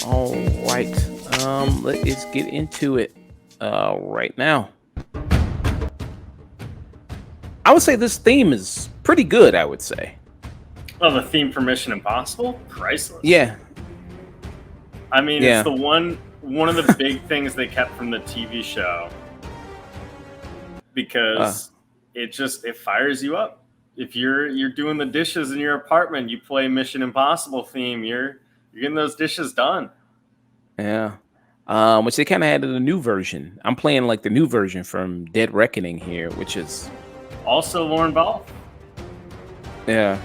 All right. Let's get into it right now. I would say this theme is pretty good, I would say. Oh, the theme for Mission Impossible? Priceless. Yeah, I mean, it's yeah. the one of the big things they kept from the TV show Uh, because it fires you up. If you're doing the dishes in your apartment, you play Mission Impossible theme, you're getting those dishes done. yeah. Which they kind of added a new version. I'm playing like the new version from Dead Reckoning here, which is Also, Lauren Ball. yeah,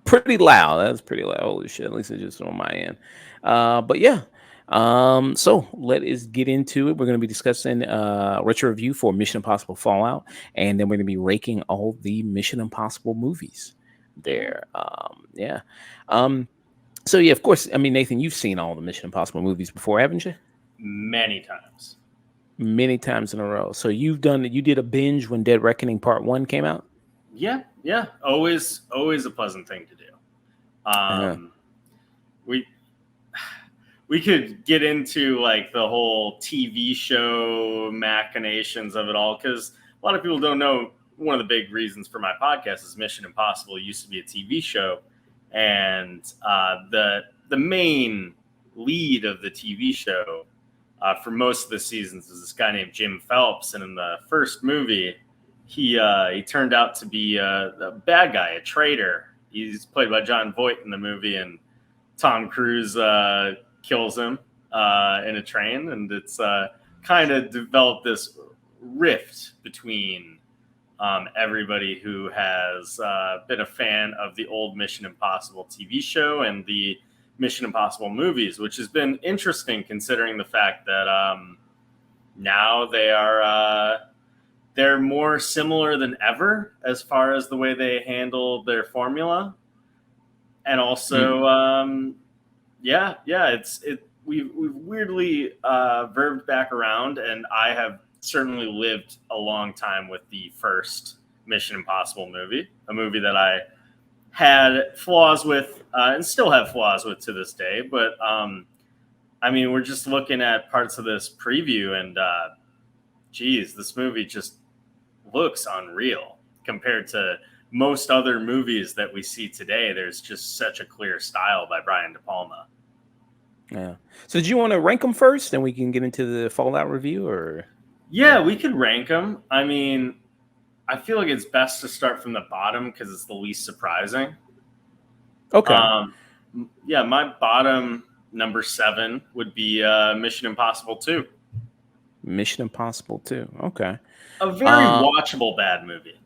pretty loud. That's pretty loud. Holy shit. At least it's just on my end. But yeah. So let us get into it. We're going to be discussing retro review for Mission Impossible Fallout, and then we're going to be raking all the Mission Impossible movies there. Yeah. Um, so yeah, of course. I mean, Nathan, you've seen all the Mission Impossible movies before, haven't you? Many times. Many times in a row. So you did a binge when Dead Reckoning Part One came out. Yeah. Always a pleasant thing to do. Yeah. Um, we we could get into like the whole TV show machinations of it all because a lot of people don't know one of the big reasons for my podcast is Mission Impossible used to be a TV show, and the main lead of the TV show for most of the seasons is this guy named Jim Phelps, and in the first movie, he turned out to be a bad guy, a traitor. He's played by John Voight in the movie, and Tom Cruise kills him in a train, and it's kind of developed this rift between everybody who has been a fan of the old Mission Impossible TV show and the Mission Impossible movies, which has been interesting considering the fact that now they're more similar than ever as far as the way they handle their formula, and also we've weirdly verbed back around, and I have certainly lived a long time with the first Mission Impossible movie, a movie that I had flaws with and still have flaws with to this day. But I mean, we're just looking at parts of this preview, and geez, this movie just looks unreal compared to most other movies that we see today. There's just such a clear style by Brian De Palma. Yeah. So, did you want to rank them first, and we can get into the Fallout review, or? Yeah, we could rank them. I mean, I feel like it's best to start from the bottom because it's the least surprising. Okay. Yeah, my bottom number 7 would be Mission Impossible 2. Mission Impossible 2. Okay. A very watchable bad movie.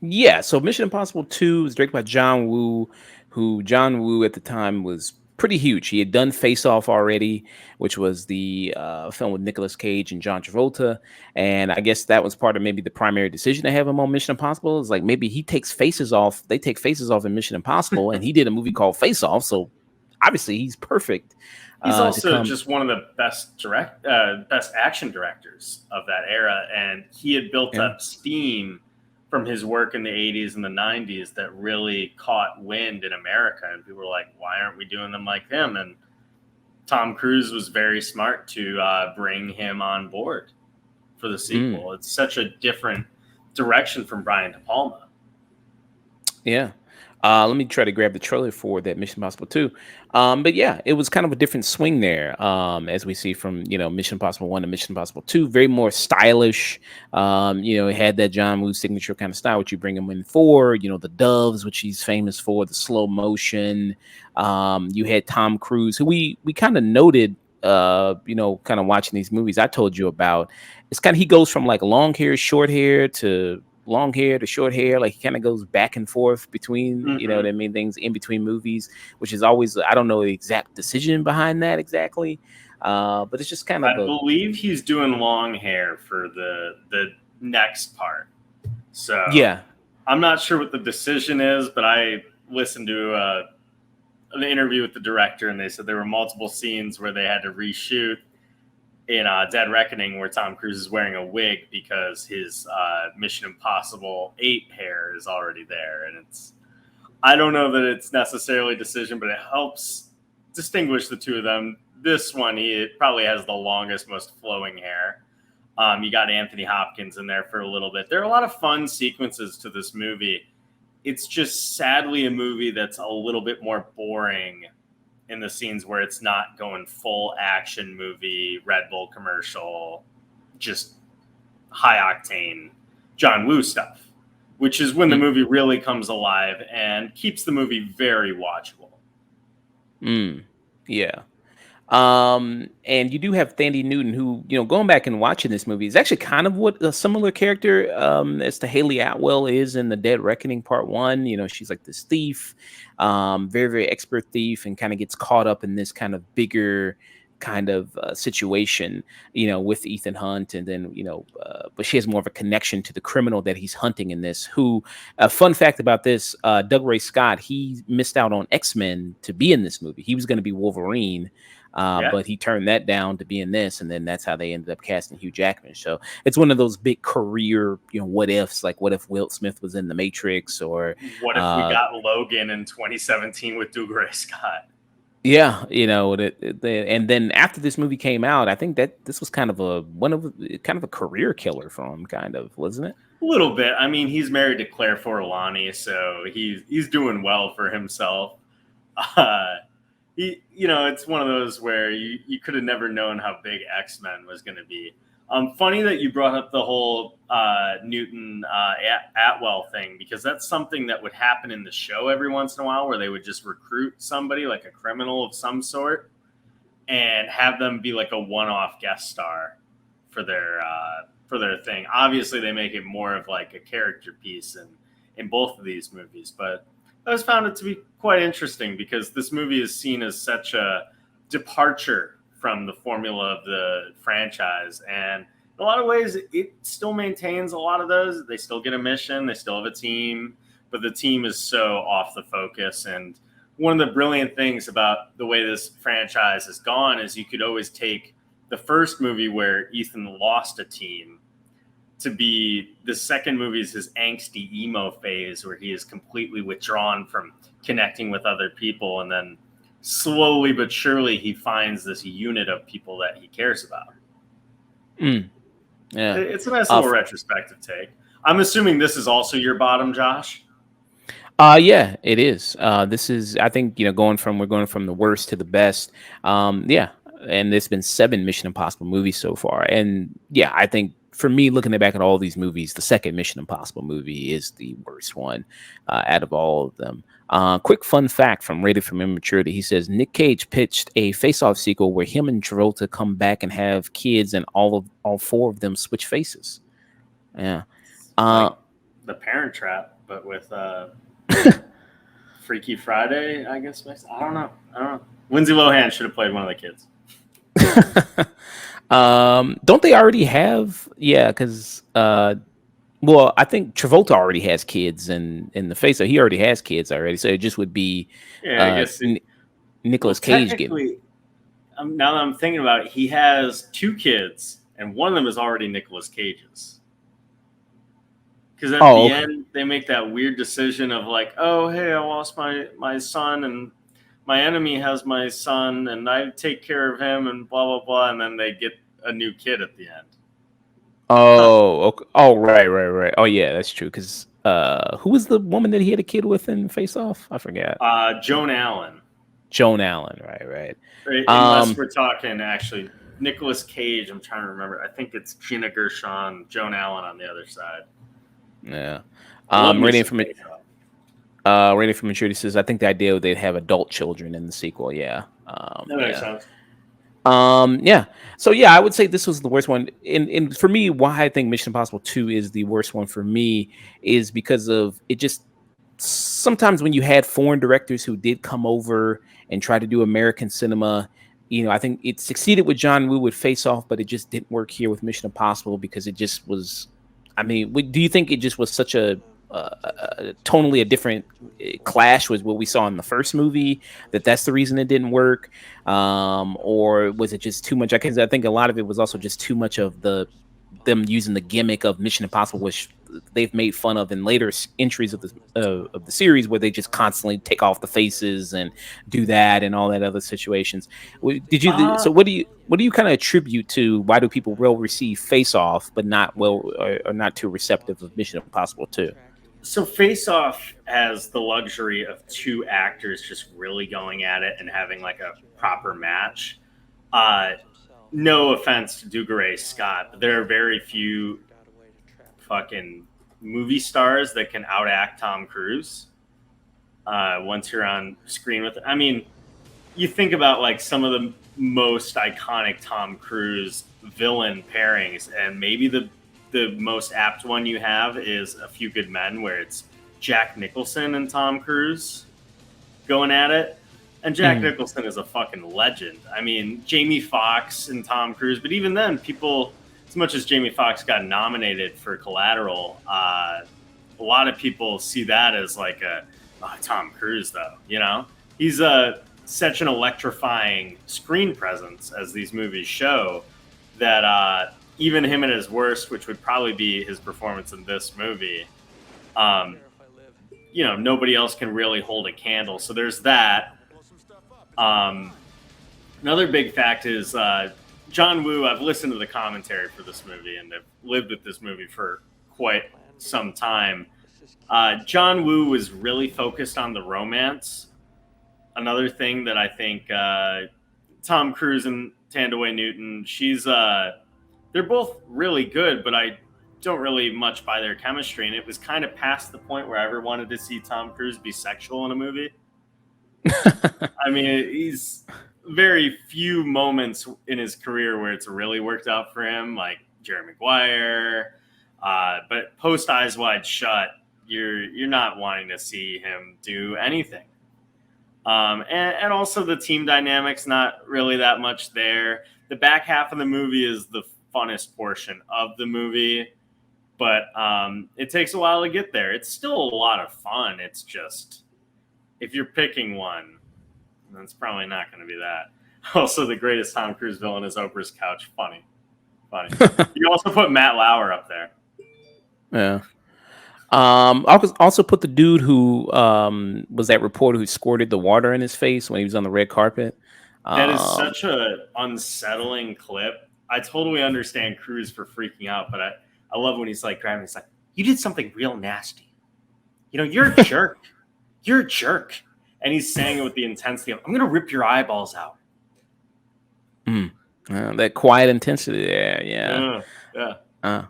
Yeah. So, Mission Impossible 2 was directed by John Woo, who John Woo at the time was pretty huge. He had done Face Off already, which was the film with Nicolas Cage and John Travolta. And I guess that was part of maybe the primary decision to have him on Mission Impossible. Is like maybe he takes Faces Off. They take Faces Off in Mission Impossible, and he did a movie called Face Off. So obviously he's perfect. He's also just one of the best action directors of that era, and he had built up steam from his work in the 80s and the 90s that really caught wind in America. And people were like, why aren't we doing them like him? And Tom Cruise was very smart to bring him on board for the sequel. It's such a different direction from Brian De Palma. Yeah. Let me try to grab the trailer for that Mission Impossible 2. But yeah, it was kind of a different swing there, as we see from, Mission Impossible 1 to Mission Impossible 2. Very more stylish. It had that John Woo signature kind of style, which you bring him in for, the doves, which he's famous for, the slow motion. You had Tom Cruise, who we kind of noted, kind of watching these movies I told you about. It's kind of, he goes from like long hair, short hair to long hair to short hair. Like he kind of goes back and forth between, what I mean, things in between movies, which is always, I don't know the exact decision behind that exactly. But it's just kind of, I believe he's doing long hair for the next part. So yeah, I'm not sure what the decision is, but I listened to an interview with the director, and they said there were multiple scenes where they had to reshoot in Dead Reckoning where Tom Cruise is wearing a wig because his Mission Impossible 8 hair is already there. And I don't know that it's necessarily a decision, but it helps distinguish the two of them. This one, he probably has the longest, most flowing hair. You got Anthony Hopkins in there for a little bit. There are a lot of fun sequences to this movie. It's just sadly a movie that's a little bit more boring in the scenes where it's not going full action movie, Red Bull commercial, just high octane John Woo stuff, which is when the movie really comes alive and keeps the movie very watchable. Yeah. And you do have Thandie Newton, who, going back and watching this movie is actually kind of what a similar character as to Haley Atwell is in the Dead Reckoning Part 1. She's like this thief, very, very expert thief, and kind of gets caught up in this kind of bigger kind of situation, with Ethan Hunt. And then, but she has more of a connection to the criminal that he's hunting in this, who, a fun fact about this, Doug Ray Scott, he missed out on X-Men to be in this movie. He was going to be Wolverine. But he turned that down to be in this, and then that's how they ended up casting Hugh Jackman. So it's one of those big career, what ifs, like what if Will Smith was in The Matrix, or what if we got Logan in 2017 with Doug Ray Scott? Yeah, and then after this movie came out, I think that this was kind of a career killer for him, kind of, wasn't it? A little bit. I mean, he's married to Claire Forlani, so he's doing well for himself. It's one of those where you could have never known how big X-Men was going to be. Funny that you brought up the whole Newton Atwell thing, because that's something that would happen in the show every once in a while, where they would just recruit somebody like a criminal of some sort and have them be like a one-off guest star for their thing. Obviously, they make it more of like a character piece in both of these movies, but I just found it to be quite interesting because this movie is seen as such a departure from the formula of the franchise. And in a lot of ways, it still maintains a lot of those. They still get a mission. They still have a team, but the team is so off the focus. And one of the brilliant things about the way this franchise has gone is you could always take the first movie where Ethan lost a team to be the second movie is his angsty emo phase, where he is completely withdrawn from connecting with other people. And then slowly but surely he finds this unit of people that he cares about. Yeah, it's a nice little retrospective take. I'm assuming this is also your bottom, Josh. Yeah, it is. This is, I think, we're going from the worst to the best. Yeah, and there's been 7 Mission Impossible movies so far, and yeah, I think, for me, looking back at all these movies, the second Mission Impossible movie is the worst one out of all of them. Quick fun fact from Rated from Immaturity. He says Nick Cage pitched a Face-Off sequel where him and Travolta come back and have kids, and all 4 of them switch faces. Yeah. Like the Parent Trap, but with Freaky Friday, I guess. I don't know. Lindsay Lohan should have played one of the kids. Don't they already have? Yeah, because well, I think Travolta already has kids in the face, so he already has kids already. So it just would be I guess Nicolas Cage getting. Now that I'm thinking about it, he has 2 kids, and one of them is already Nicolas Cage's. Because at the end, they make that weird decision of like, oh, hey, I lost my son, and my enemy has my son, and I take care of him, and blah, blah, blah. And then they get a new kid at the end. Oh, okay. Oh, right. Oh, yeah, that's true. Because who was the woman that he had a kid with in Face Off? I forgot. Joan Allen. Right. Unless we're talking, actually, Nicolas Cage, I'm trying to remember. I think it's Gina Gershon, Joan Allen on the other side. Yeah. Rating from Maturity says, I think the idea they'd have adult children in the sequel. Yeah. That makes sense. Yeah. So yeah, I would say this was the worst one. And for me, why I think Mission Impossible 2 is the worst one for me is because of it. Just sometimes when you had foreign directors who did come over and try to do American cinema, I think it succeeded with John Woo with Face Off, but it just didn't work here with Mission Impossible because it just was. I mean, do you think it just was such a tonally a different clash with what we saw in the first movie, that's the reason it didn't work, or was it just too much? I think a lot of it was also just too much of them using the gimmick of Mission Impossible, which they've made fun of in later entries of the series, where they just constantly take off the faces and do that and all that other situations. Did you? So what do you kind of attribute to why do people well receive Face Off but not well or not too receptive of Mission Impossible 2? So Face Off has the luxury of two actors just really going at it and having like a proper match. No offense to Dugaray Scott, but there are very few fucking movie stars that can outact Tom Cruise once you're on screen with it. I mean, you think about like some of the most iconic Tom Cruise villain pairings, and maybe the most apt one you have is A Few Good Men, where it's Jack Nicholson and Tom Cruise going at it. And Jack Nicholson is a fucking legend. I mean, Jamie Foxx and Tom Cruise, but even then, people, as much as Jamie Foxx got nominated for Collateral, a lot of people see that as like Tom Cruise, though. You know, he's such an electrifying screen presence, as these movies show, that even him at his worst, which would probably be his performance in this movie, nobody else can really hold a candle. So there's that. Another big fact is John Woo. I've listened to the commentary for this movie, and I've lived with this movie for quite some time. John Woo was really focused on the romance. Another thing that I think Tom Cruise and Tandaway Newton, they're both really good, but I don't really much buy their chemistry. And it was kind of past the point where I ever wanted to see Tom Cruise be sexual in a movie. I mean, he's very few moments in his career where it's really worked out for him, like Jerry Maguire. But post Eyes Wide Shut, you're not wanting to see him do anything. And also the team dynamics, not really that much there. The back half of the movie is the funnest portion of the movie, but it takes a while to get there. It's still a lot of fun. It's just, if you're picking one, then it's probably not going to be that. Also, the greatest Tom Cruise villain is Oprah's Couch. Funny. You also put Matt Lauer up there. Yeah. I also put the dude who was that reporter who squirted the water in his face when he was on the red carpet. That is such an unsettling clip. I totally understand Cruise for freaking out, but I love when he's like grabbing. He's like, "You did something real nasty. You're a jerk. You're a jerk." And he's saying it with the intensity of, "I'm going to rip your eyeballs out." That quiet intensity there. Yeah. Yeah.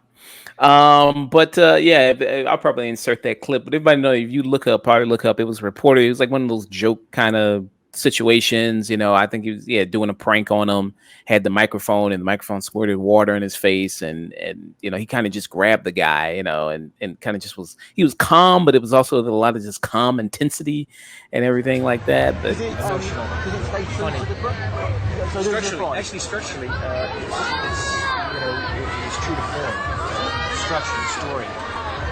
But I'll probably insert that clip. But everybody know, if you probably look up, it was reported. It was like one of those joke kind of situations. I think he was doing a prank on him. Had the microphone, and the microphone squirted water in his face, and he kind of just grabbed the guy, and kind of just he was calm, but it was also a lot of just calm intensity and everything like that. But emotional, funny. Structurally, it's true to form. Structure, story.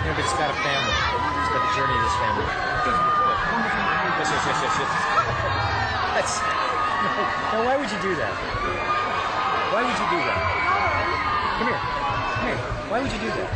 But it's got a family. It's got the journey of this family. Yes. No, why would you do that? Why would you do that? Come here. Why would you do that?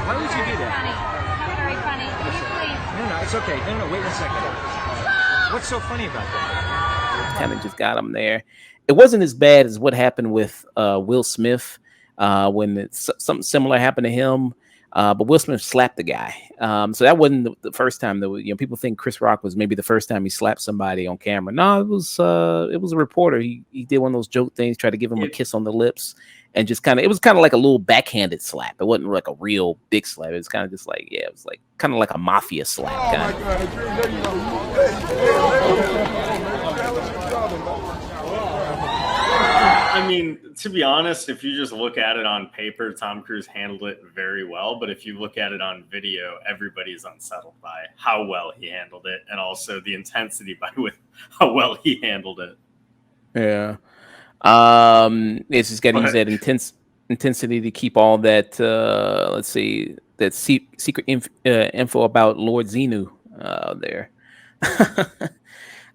Why would you do that? Not very funny. Can you please? No, it's okay. No, wait 1 second. What's so funny about that? Kind of just got him there. It wasn't as bad as what happened with Will Smith when something similar happened to him. But Will Smith slapped the guy. So that wasn't the first time that people think Chris Rock was maybe the first time he slapped somebody on camera. No, it was a reporter. He did one of those joke things, tried to give him a kiss on the lips, and just it was kind of like a little backhanded slap. It wasn't like a real big slap. It was kind of just like, it was like kind of like a mafia slap. I mean, to be honest, if you just look at it on paper, Tom Cruise handled it very well. But if you look at it on video, everybody's unsettled by how well he handled it, and also the intensity with how well he handled it. Yeah. It's just got to use that intense. intensity to keep all that. Let's see, that secret info about Lord Xenu there.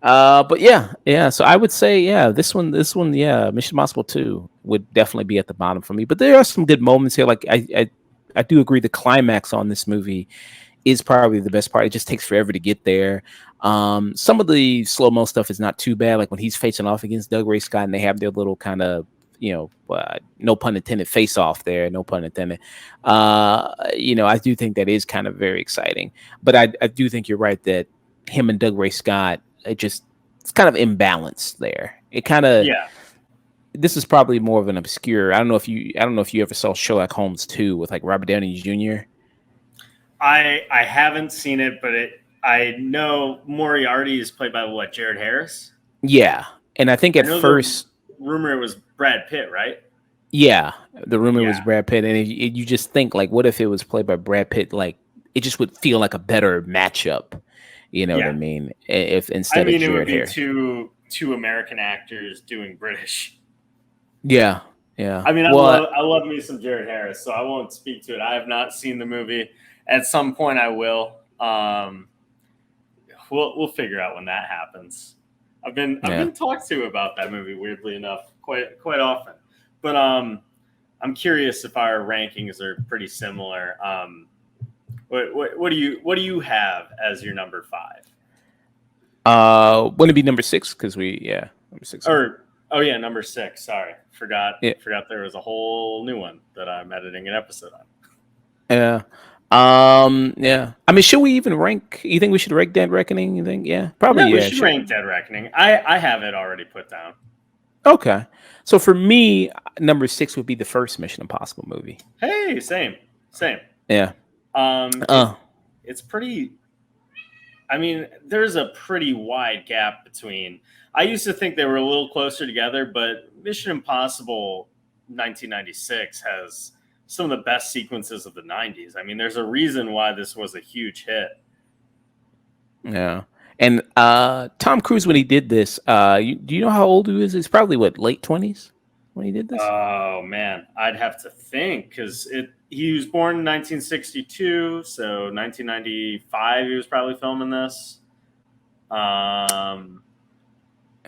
But yeah. So I would say, yeah, this one, yeah, Mission Impossible 2 would definitely be at the bottom for me. But there are some good moments here. Like I do agree the climax on this movie is probably the best part. It just takes forever to get there. Some of the slow mo stuff is not too bad. Like when he's facing off against Doug Ray Scott and they have their little kind of, no pun intended, face off there. No pun intended. I do think that is kind of very exciting. But I do think you're right that him and Doug Ray Scott, it's kind of imbalanced there. It kind of, Yeah. this is probably more of an obscure. I don't know if you ever saw Sherlock Holmes 2 with like Robert Downey Jr. I haven't seen it, but I know Moriarty is played by what, Jared Harris? Yeah, and I think I at know first, the rumor was Brad Pitt, right? yeah, the rumor was Yeah. Brad Pitt, and you just think like, what if it was played by Brad Pitt? Like, it just would feel like a better matchup. You know what I Yeah. mean? If I instead of mean, it would Jared be Harris. two American actors doing British. Yeah, yeah. I mean, Well, I love me some Jared Harris, so I won't speak to it. I have not seen the movie. At some point, I will. We'll figure out when that happens. I've yeah. been talked to about that movie, weirdly enough, quite often. But I'm curious if our rankings are pretty similar. What do you have as your number 5? Wouldn't it be number 6? Because number 6. Or oh yeah, number 6. Sorry, forgot Yeah, there was a whole new one that I'm editing an episode on. yeah. Yeah. I mean, should we even rank? You think we should rank Dead Reckoning? You think? Yeah, probably. Yeah, we Yeah. should rank Dead Reckoning. I have it already put down. Okay. So for me, number 6 would be the first Mission Impossible movie. Hey, same. Yeah. Um, it, Uh. it's pretty. I mean, there's a pretty wide gap between. I used to think they were a little closer together, but Mission Impossible 1996 has some of the best sequences of the 90s. I mean, there's a reason why this was a huge hit. Yeah. And Tom Cruise, when he did this, do you know how old he is? He's probably what, late 20s when he did this. Oh man, I'd have to think because he was born in 1962, so 1995 he was probably filming this.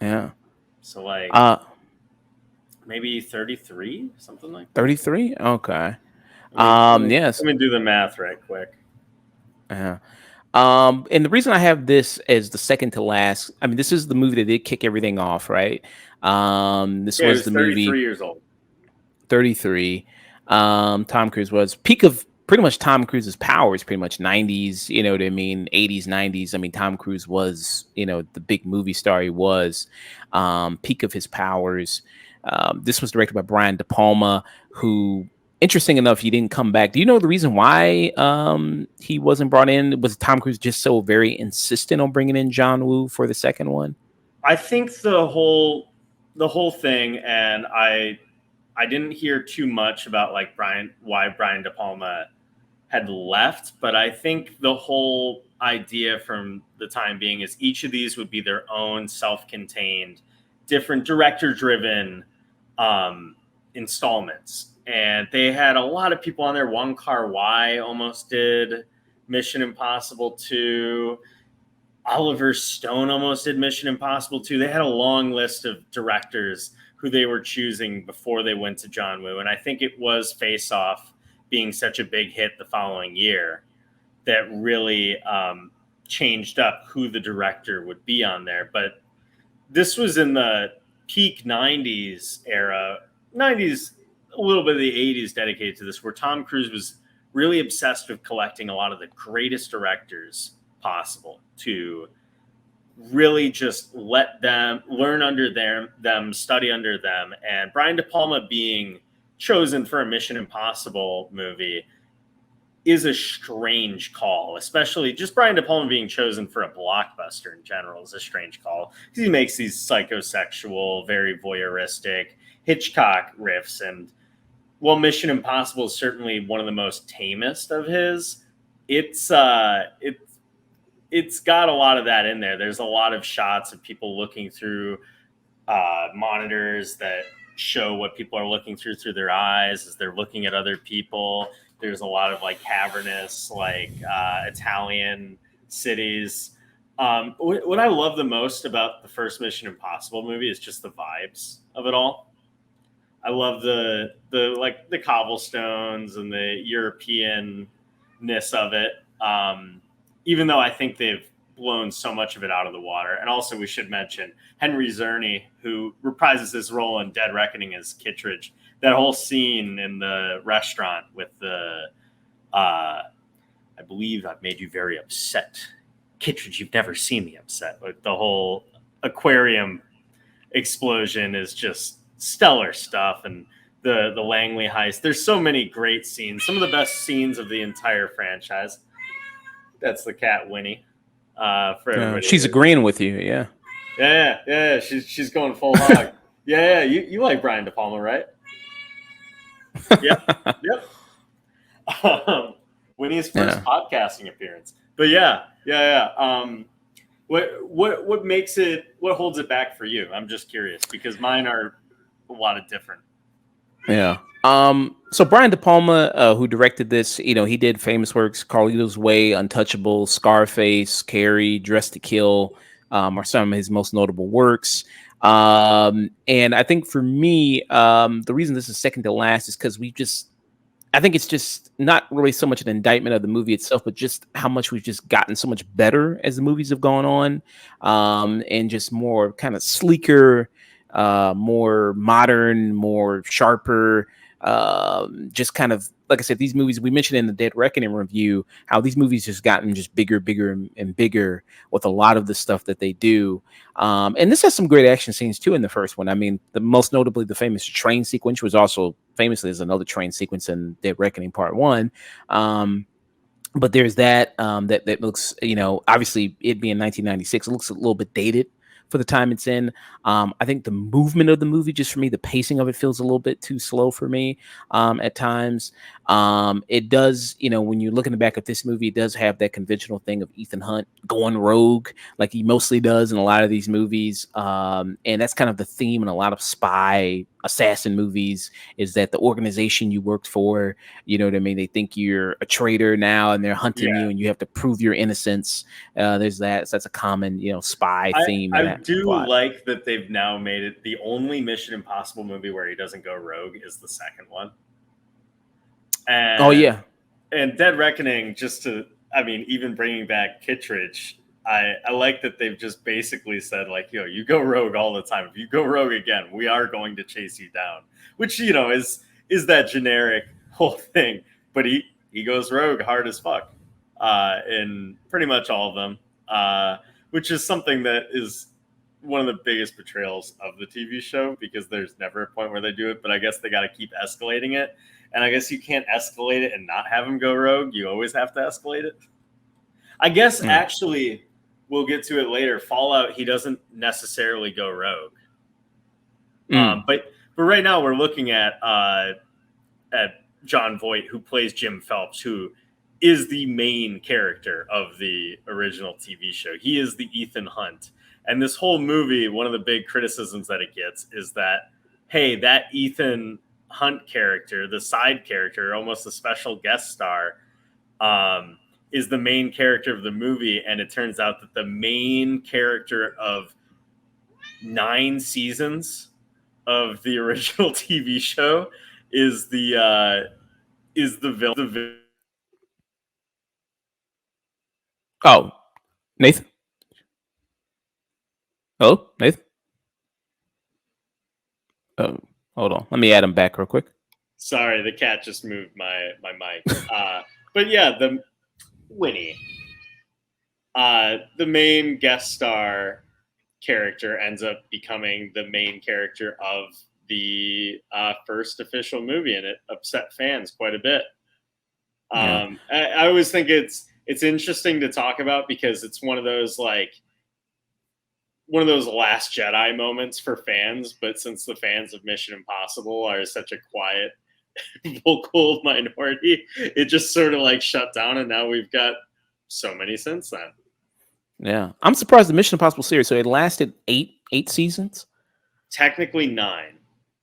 Yeah. So like maybe 33, something like that. 33. Okay. Yes. Let me do the math right quick. Yeah. And the reason I have this as the second to last, I mean, this is the movie that did kick everything off, right? This Yeah, he was was the 33 movie. years old. 33. Tom Cruise was peak of pretty much Tom Cruise's powers, pretty much 90s, you know what I mean? 80s, 90s. I mean, Tom Cruise was, the big movie star he was, peak of his powers. This was directed by Brian De Palma, who, interesting enough, he didn't come back. Do you know the reason why he wasn't brought in? Was Tom Cruise just so very insistent on bringing in John Woo for the second one? I think the whole thing, and I didn't hear too much about like why Brian De Palma had left, but I think the whole idea from the time being is each of these would be their own self-contained, different director-driven installments. And they had a lot of people on there. Wong Kar-wai almost did Mission Impossible 2. Oliver Stone almost did Mission Impossible 2. They had a long list of directors who they were choosing before they went to John Woo. And I think it was Face Off being such a big hit the following year that really changed up who the director would be on there. But this was in the peak 90s era, 90s, a little bit of the 80s dedicated to this, where Tom Cruise was really obsessed with collecting a lot of the greatest directors possible to really just let them learn under them, study under them. And Brian De Palma being chosen for a Mission Impossible movie is a strange call, especially just Brian De Palma being chosen for a blockbuster in general is a strange call because he makes these psychosexual, very voyeuristic Hitchcock riffs. And while Mission Impossible is certainly one of the most tamest of his, it's got a lot of that in there. There's a lot of shots of people looking through monitors that show what people are looking through their eyes as they're looking at other people. There's a lot of like cavernous, like Italian cities. What I love the most about the first Mission Impossible movie is just the vibes of it all. I love the like the cobblestones and the European-ness of it. Even though I think they've blown so much of it out of the water. And also we should mention Henry Czerny, who reprises his role in Dead Reckoning as Kittredge. That whole scene in the restaurant with the I believe I've made you very upset. Kittredge, you've never seen me upset. Like the whole aquarium explosion is just stellar stuff. And the Langley heist. There's so many great scenes. Some of the best scenes of the entire franchise. That's the cat Winnie. For everybody. She's agreeing with you. Yeah. Yeah. She's going full hog. Yeah. You like Brian De Palma, right? Yep. Winnie's first podcasting appearance. But yeah. What makes it? What holds it back for you? I'm just curious because mine are a lot of different. Yeah. So Brian De Palma, who directed this, he did famous works, Carlito's Way, Untouchable, Scarface, Carrie, Dress to Kill, are some of his most notable works. And I think for me, the reason this is second to last is because I think it's just not really so much an indictment of the movie itself, but just how much we've just gotten so much better as the movies have gone on, and just more kind of sleeker, more modern, more sharper, just kind of, like I said, these movies we mentioned in the Dead Reckoning review, how these movies just gotten just bigger and bigger with a lot of the stuff that they do. And this has some great action scenes too in the first one. I mean, the most notably the famous train sequence was also famously as another train sequence in Dead Reckoning Part 1. But there's that that looks, obviously it being 1996, it looks a little bit dated for the time it's in. I think the movement of the movie, just for me, the pacing of it feels a little bit too slow for me at times. It does, when you're looking back at this movie, it does have that conventional thing of Ethan Hunt going rogue, like he mostly does in a lot of these movies. And that's kind of the theme in a lot of spy assassin movies, is that the organization you worked for, you know what I mean? They think you're a traitor now and they're hunting you and you have to prove your innocence. There's that. So that's a common, spy theme. I do like that they've now made it the only Mission Impossible movie where he doesn't go rogue is the second one. And, and Dead Reckoning, even bringing back Kittredge, I like that they've just basically said, like, you go rogue all the time. If you go rogue again, we are going to chase you down, which, is that generic whole thing. But he goes rogue hard as fuck in pretty much all of them, which is something that is one of the biggest betrayals of the TV show, because there's never a point where they do it, but I guess they got to keep escalating it. And I guess you can't escalate it and not have him go rogue. You always have to escalate it. I guess actually, we'll get to it later. Fallout, he doesn't necessarily go rogue. But right now we're looking at John Voight, who plays Jim Phelps, who is the main character of the original TV show. He is the Ethan Hunt. And this whole movie, one of the big criticisms that it gets is that, hey, that Ethan Hunt character, the side character, almost a special guest star, is the main character of the movie. And it turns out that the main character of 9 seasons of the original TV show is the villain. Oh, Nathan. Oh, Nathan. Oh, hold on. Let me add him back real quick. Sorry, the cat just moved my mic. But yeah, the Winnie, the main guest star character, ends up becoming the main character of the first official movie, and it upset fans quite a bit. I always think it's interesting to talk about because it's one of those Last Jedi moments for fans, but since the fans of Mission Impossible are such a quiet, vocal minority, it just sort of shut down, and now we've got so many since then. Yeah, I'm surprised the Mission Impossible series. So it lasted eight seasons. Technically 9.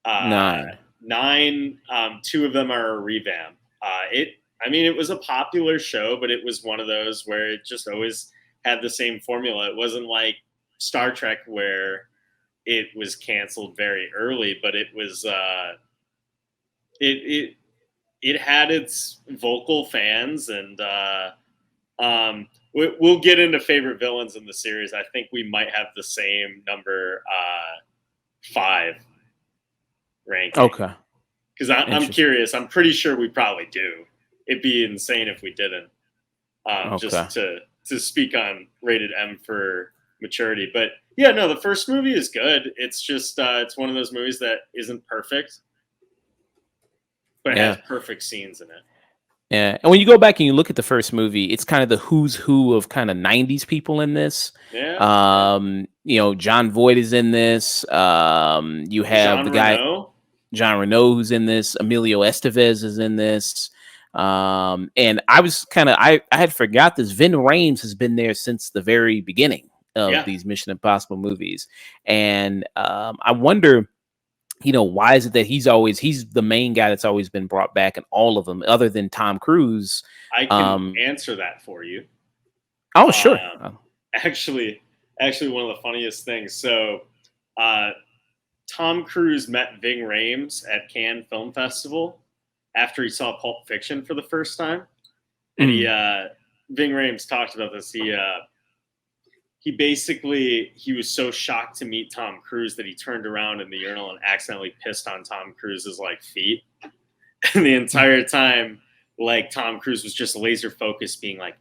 9. 9, 2 of them are a revamp. It was a popular show, but it was one of those where it just always had the same formula. It wasn't like Star Trek where it was canceled very early, but it was it had its vocal fans, and we'll get into favorite villains in the series. I think we might have the same number 5 ranking. Okay. Because I'm curious. I'm pretty sure we probably do. It'd be insane if we didn't. Just to speak on rated M for maturity. But yeah, no, the first movie is good. It's just it's one of those movies that isn't perfect, but it has perfect scenes in it. Yeah, and when you go back and you look at the first movie, it's kind of the who's who of kind of '90s people in this. Yeah. John Voight is in this. You have Jean the guy Reno? John Reno who's in this. Emilio Estevez is in this. And I had forgot this. Vin Rames has been there since the very beginning of these Mission Impossible movies, and I wonder, why is it that he's the main guy that's always been brought back in all of them, other than Tom Cruise? I can answer that for you. Oh, sure. Actually, one of the funniest things. So, Tom Cruise met Ving Rhames at Cannes Film Festival after he saw Pulp Fiction for the first time, and Ving Rhames talked about this. He was so shocked to meet Tom Cruise that he turned around in the urinal and accidentally pissed on Tom Cruise's feet. And the entire time, Tom Cruise was just laser focused, being like,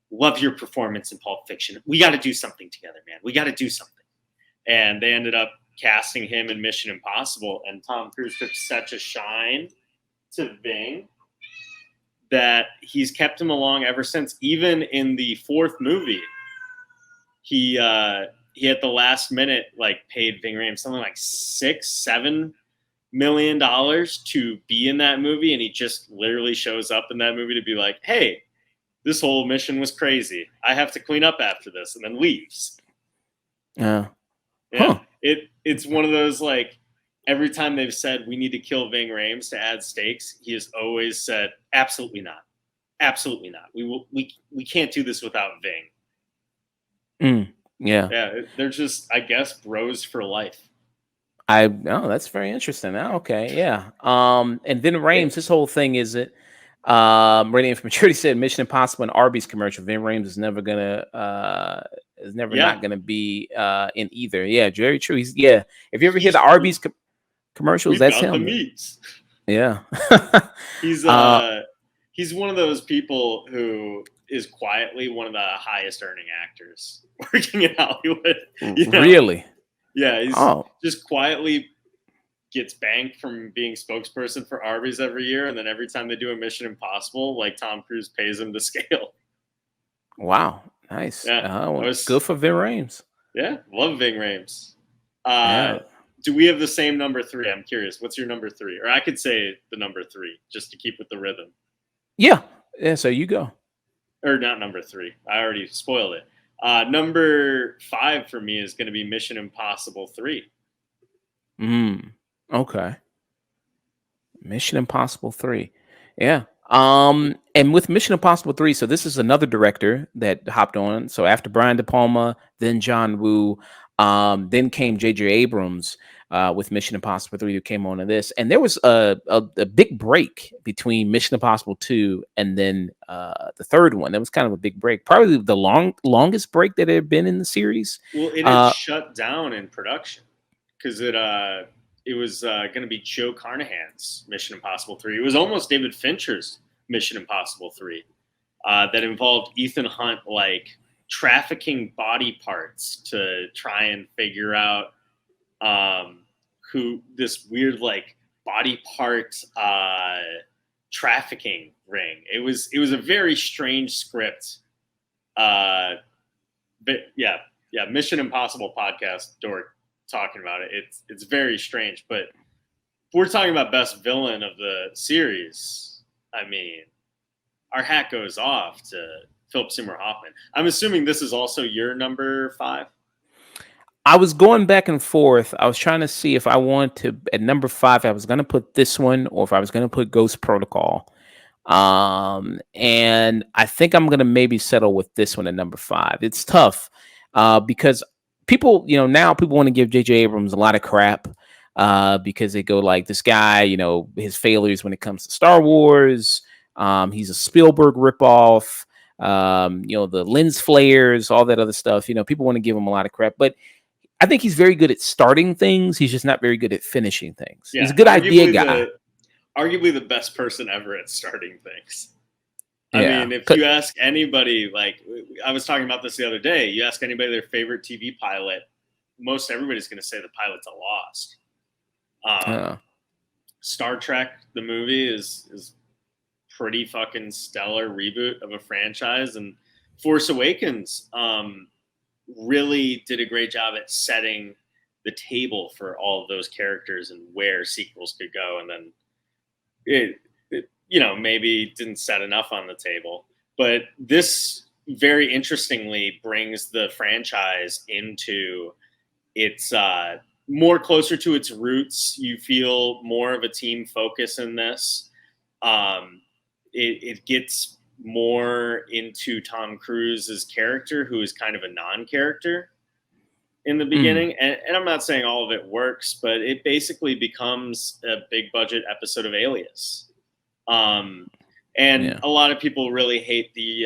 "Love your performance in Pulp Fiction. We got to do something together, man. We got to do something." And they ended up casting him in Mission Impossible, and Tom Cruise took such a shine to Ving that he's kept him along ever since. Even in the 4th movie, he at the last minute paid Ving Rhames something like $6-7 million to be in that movie, and he just literally shows up in that movie to be like, "Hey, this whole mission was crazy. I have to clean up after this," and then leaves. Yeah. It's one of those every time they've said we need to kill Ving Rhames to add stakes, he has always said, "Absolutely not. Absolutely not. We can't do this without Ving." Yeah, they're just, I guess, bros for life. That's very interesting. Okay, yeah. And Vin Rhames, this whole thing is it. Rating for maturity said Mission Impossible and Arby's commercial. Vin Rhames is never not gonna be in either. Yeah, very true. If you ever hear the Arby's commercials, that's him. The meats. Yeah. He's one of those people who is quietly one of the highest earning actors working in Hollywood. Really? Yeah, he's just quietly gets banked from being spokesperson for Arby's every year, and then every time they do a Mission Impossible, Tom Cruise pays him to scale. Wow, nice. Yeah, good for Vin Rhames. Yeah, love Ving Rhames. Do we have the same number 3? I'm curious. What's your number 3? Or I could say the number 3 just to keep with the rhythm. Yeah. So you go. Or not number 3. I already spoiled it. Number 5 for me is going to be Mission Impossible 3. Okay. Mission Impossible 3. Yeah. And with Mission Impossible 3, so this is another director that hopped on. So after Brian De Palma, then John Woo, then came J.J. Abrams with Mission Impossible 3, who came on to this. And there was a big break between Mission Impossible 2 and then the third one. That was kind of a big break. Probably the longest break that had been in the series. Well, it had shut down in production because it was going to be Joe Carnahan's Mission Impossible 3. It was almost David Fincher's Mission Impossible 3 that involved Ethan Hunt trafficking body parts to try and figure out who this weird body part trafficking ring. It was a very strange script. But yeah, Mission Impossible podcast dork talking about it. It's very strange, but if we're talking about best villain of the series, I mean, our hat goes off to Philip Seymour Hoffman. I'm assuming this is also your number 5. I was going back and forth. I was trying to see if I wanted to at number 5. I was going to put this one, or if I was going to put Ghost Protocol. And I think I'm going to maybe settle with this one at number 5. It's tough, because people, now people want to give J.J. Abrams a lot of crap, because they go like, this guy, his failures when it comes to Star Wars. He's a Spielberg ripoff. The lens flares, all that other stuff. People want to give him a lot of crap, but I think he's very good at starting things. He's just not very good at finishing things. Yeah, He's a good idea guy. Arguably the best person ever at starting things. I Yeah. mean, if you ask anybody, like I was talking about this the other day, you ask anybody their favorite TV pilot, most everybody's going to say the pilot's a Lost. Star Trek, the movie, is pretty fucking stellar reboot of a franchise, and Force Awakens really did a great job at setting the table for all of those characters and where sequels could go, and then it maybe didn't set enough on the table. But this very interestingly brings the franchise into its more closer to its roots. You feel more of a team focus in this. It gets more into Tom Cruise's character, who is kind of a non-character in the beginning. And I'm not saying all of it works, but it basically becomes a big budget episode of Alias. A lot of people really hate the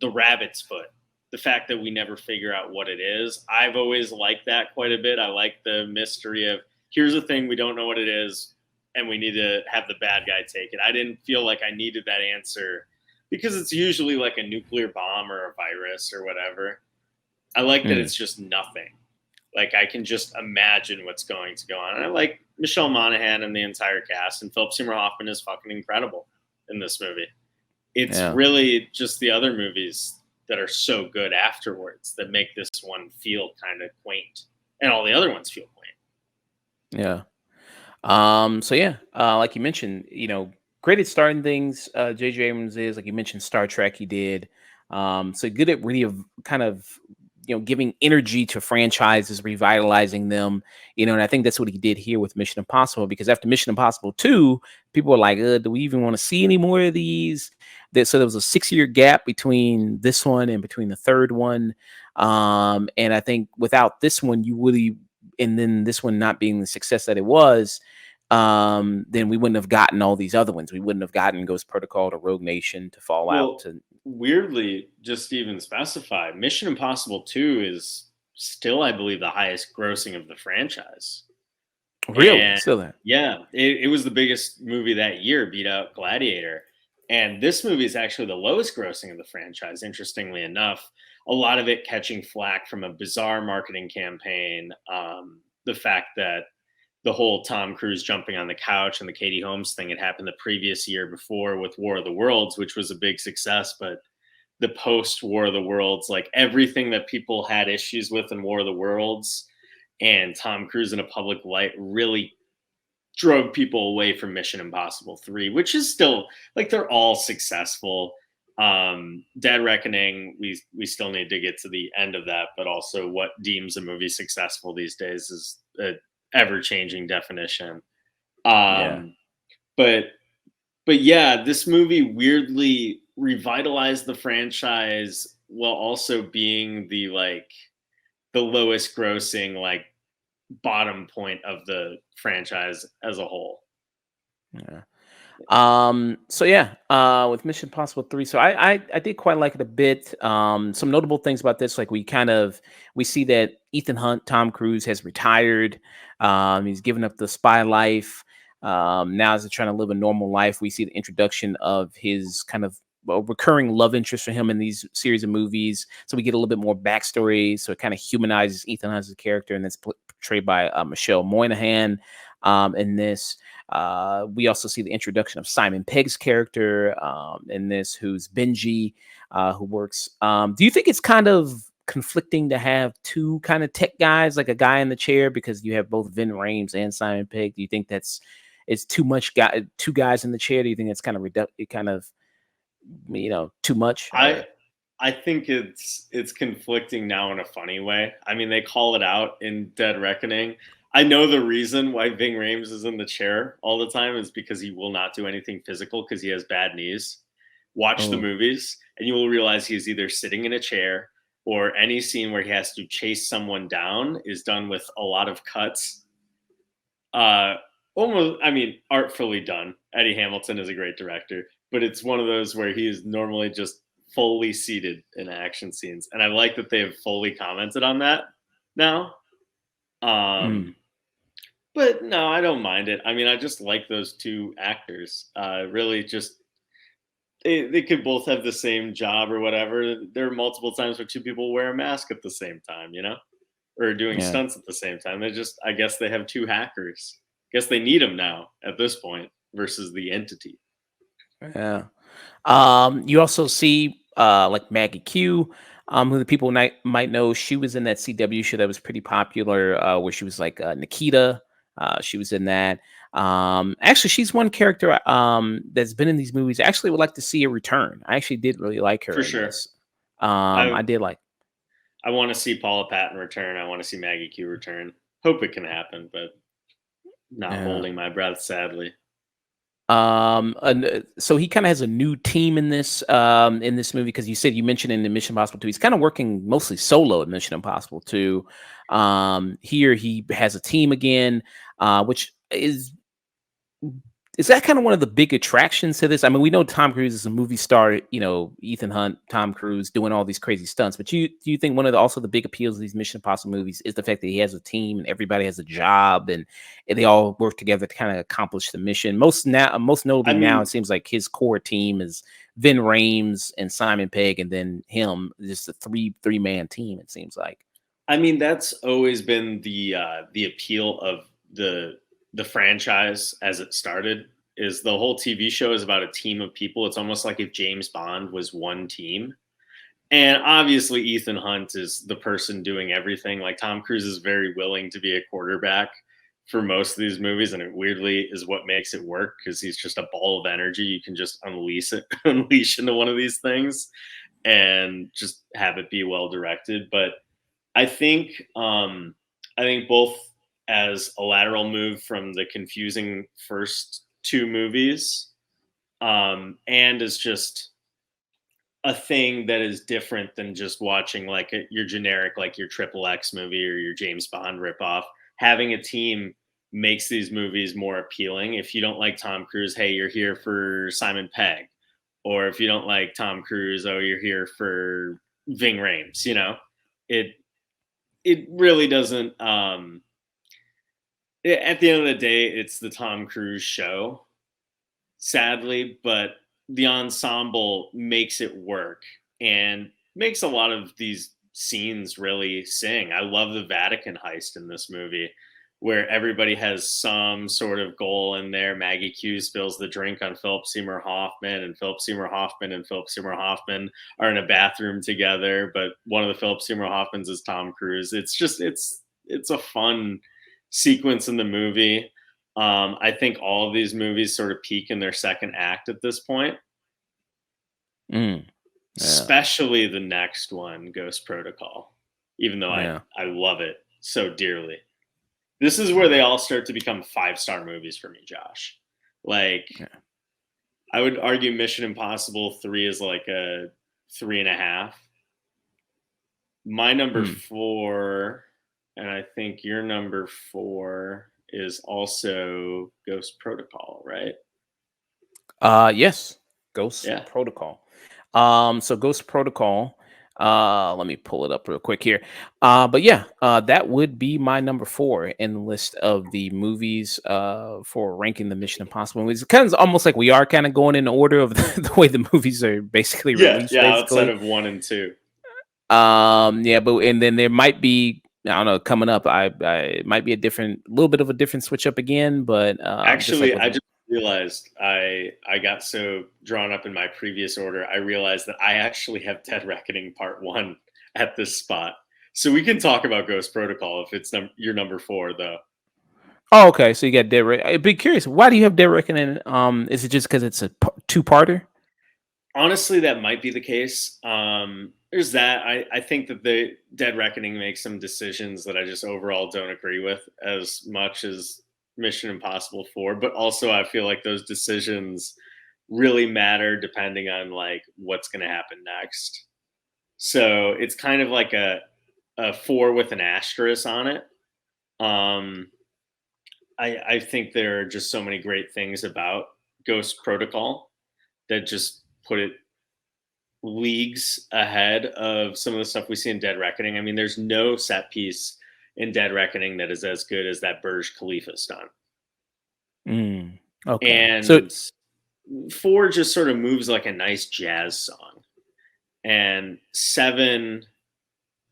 rabbit's foot, the fact that we never figure out what it is. I've always liked that quite a bit. I like the mystery of, here's a thing, we don't know what it is, and we need to have the bad guy take it. I didn't feel like I needed that answer, because it's usually like a nuclear bomb or a virus or whatever. I like that it's just nothing. Like, I can just imagine what's going to go on. And I like Michelle Monaghan and the entire cast, and Philip Seymour Hoffman is fucking incredible in this movie. It's really just the other movies that are so good afterwards that make this one feel kind of quaint, and all the other ones feel quaint. Yeah. Like you mentioned, great at starting things. J.J. Abrams is, like you mentioned, Star Trek. He did. So good at really kind of giving energy to franchises, revitalizing them. And I think that's what he did here with Mission Impossible, because after Mission Impossible 2, people were like, do we even want to see any more of these? So there was a 6-year gap between this one and between the third one. And I think without this one, and then this one not being the success that it was, then we wouldn't have gotten all these other ones. We wouldn't have gotten Ghost Protocol to Rogue Nation to Fallout. Weirdly, just to even specify, Mission Impossible 2 is still, I believe, the highest grossing of the franchise. Really? And, still that? Yeah. It was the biggest movie that year, beat out Gladiator. And this movie is actually the lowest grossing of the franchise, interestingly enough. A lot of it catching flack from a bizarre marketing campaign. The fact that the whole Tom Cruise jumping on the couch and the Katie Holmes thing had happened the previous year before with War of the Worlds, which was a big success. But the post War of the Worlds, like everything that people had issues with in War of the Worlds and Tom Cruise in a public light, really drove people away from Mission Impossible 3, which is still, like, they're all successful. Dead Reckoning, we still need to get to the end of that, but also what deems a movie successful these days is a ever-changing definition. But yeah, this movie weirdly revitalized the franchise while also being the lowest grossing, like, bottom point of the franchise as a whole. With Mission Impossible 3, so I did quite like it a bit. Some notable things about this, like we see that Ethan Hunt, Tom Cruise, has retired. He's given up the spy life. Now as he's trying to live a normal life, we see the introduction of his kind of a recurring love interest for him in these series of movies. So we get a little bit more backstory. So it kind of humanizes Ethan Hunt's character, and that's portrayed by Michelle Monaghan in this. We also see the introduction of Simon Pegg's character in this, who's Benji, who works. Do you think it's kind of conflicting to have two kind of tech guys, like a guy in the chair, because you have both Vin Rames and Simon Pegg? Do you think it's too much two guys in the chair? Do you think it's kind of too much? I think it's conflicting now in a funny way. I mean, they call it out in Dead Reckoning. I know the reason why Ving Rhames is in the chair all the time is because he will not do anything physical because he has bad knees. Watch the Oh, movies, and you will realize he's either sitting in a chair or any scene where he has to chase someone down is done with a lot of cuts. Uh, Almost, I mean, artfully done. Eddie Hamilton is a great director, but it's one of those where he is normally just fully seated in action scenes, and I like that they have fully commented on that now. mm, Um, but no, I don't mind it. I mean, I just like those two actors. Really, just they could both have the same job or whatever. There are multiple times where two people wear a mask at the same time, or doing yeah, stunts at the same time. I guess they have two hackers. Guess they need them now at this point versus the entity. yeah. You also see like Maggie Q, who the people might know. She was in that CW show that was pretty popular, where she was like Nikita. She was in that. Actually, she's one character that's been in these movies. I actually would like to see a return. I actually did really like her For in sure. this. I I did like. I want to see Paula Patton return. I want to see Maggie Q return. Hope it can happen, but not Yeah. holding my breath, sadly. So he kind of has a new team in this movie because you mentioned in the Mission Impossible 2, he's kind of working mostly solo in Mission Impossible 2. Here he has a team again, which is that kind of one of the big attractions to this? I mean, we know Tom Cruise is a movie star, Ethan Hunt, Tom Cruise doing all these crazy stunts. But do you think one of also the big appeals of these Mission Impossible movies is the fact that he has a team and everybody has a job and they all work together to kind of accomplish the mission? Most I notably now, it mean, seems like his core team is Vin Rhames and Simon Pegg, and then him, just a three-man team. It seems like. that's always been the appeal of the franchise as it started. Is the whole TV show is about a team of people. It's almost like if James Bond was one team. And obviously, Ethan Hunt is the person doing everything. Like Tom Cruise is very willing to be a quarterback for most of these movies, and it weirdly is what makes it work because he's just a ball of energy. You can just unleash into one of these things, and just have it be well directed. But I think I think both as a lateral move from the confusing first two movies, and as just a thing that is different than just watching like your generic like your triple X movie or your James Bond ripoff. Having a team makes these movies more appealing. If you don't like Tom Cruise, hey, you're here for Simon Pegg, or if you don't like Tom Cruise, oh, you're here for Ving Rhames. It it really doesn't. At the end of the day, it's the Tom Cruise show, sadly, but the ensemble makes it work and makes a lot of these scenes really sing. I love the Vatican heist in this movie where everybody has some sort of goal in there. Maggie Q spills the drink on Philip Seymour Hoffman, and Philip Seymour Hoffman and Philip Seymour Hoffman are in a bathroom together, but one of the Philip Seymour Hoffmans is Tom Cruise. It's a fun sequence in the movie. I think all of these movies sort of peak in their second act at this point, Mm, yeah, especially the next one, Ghost Protocol, even though yeah, I love it so dearly. This is where they all start to become 5-star movies for me, Josh. Like, yeah. I would argue Mission Impossible 3 is like a 3.5. My number Mm. 4, and I think your number 4 is also Ghost Protocol, right? Yes, Ghost Yeah. Protocol. So Ghost Protocol. Let me pull it up real quick here. But yeah, that would be my number 4 in the list of the movies for ranking the Mission Impossible movies. It kind of almost like we are kind of going in order of the way the movies are basically released, Yeah, outside basically. of 1 and 2. Yeah, but and then there might be, I don't know, coming up. It might be a little bit of a different switch up again, but just like Actually, with I just realized I got so drawn up in my previous order. I realized that I actually have Dead Reckoning Part 1 at this spot. So we can talk about Ghost Protocol if it's your number 4, though. Oh, okay. So you got Dead Reckoning. I'd be curious. Why do you have Dead Reckoning? Is it just because it's a two-parter? Honestly, that might be the case. There's that. I think that the Dead Reckoning makes some decisions that I just overall don't agree with as much as Mission Impossible 4. But also, I feel like those decisions really matter depending on like what's going to happen next. So it's kind of like a 4 with an asterisk on it. Um, I think there are just so many great things about Ghost Protocol that just put it leagues ahead of some of the stuff we see in Dead Reckoning. I mean, there's no set piece in Dead Reckoning that is as good as that Burj Khalifa stunt. Okay. So And 4 just sort of moves like a nice jazz song. And 7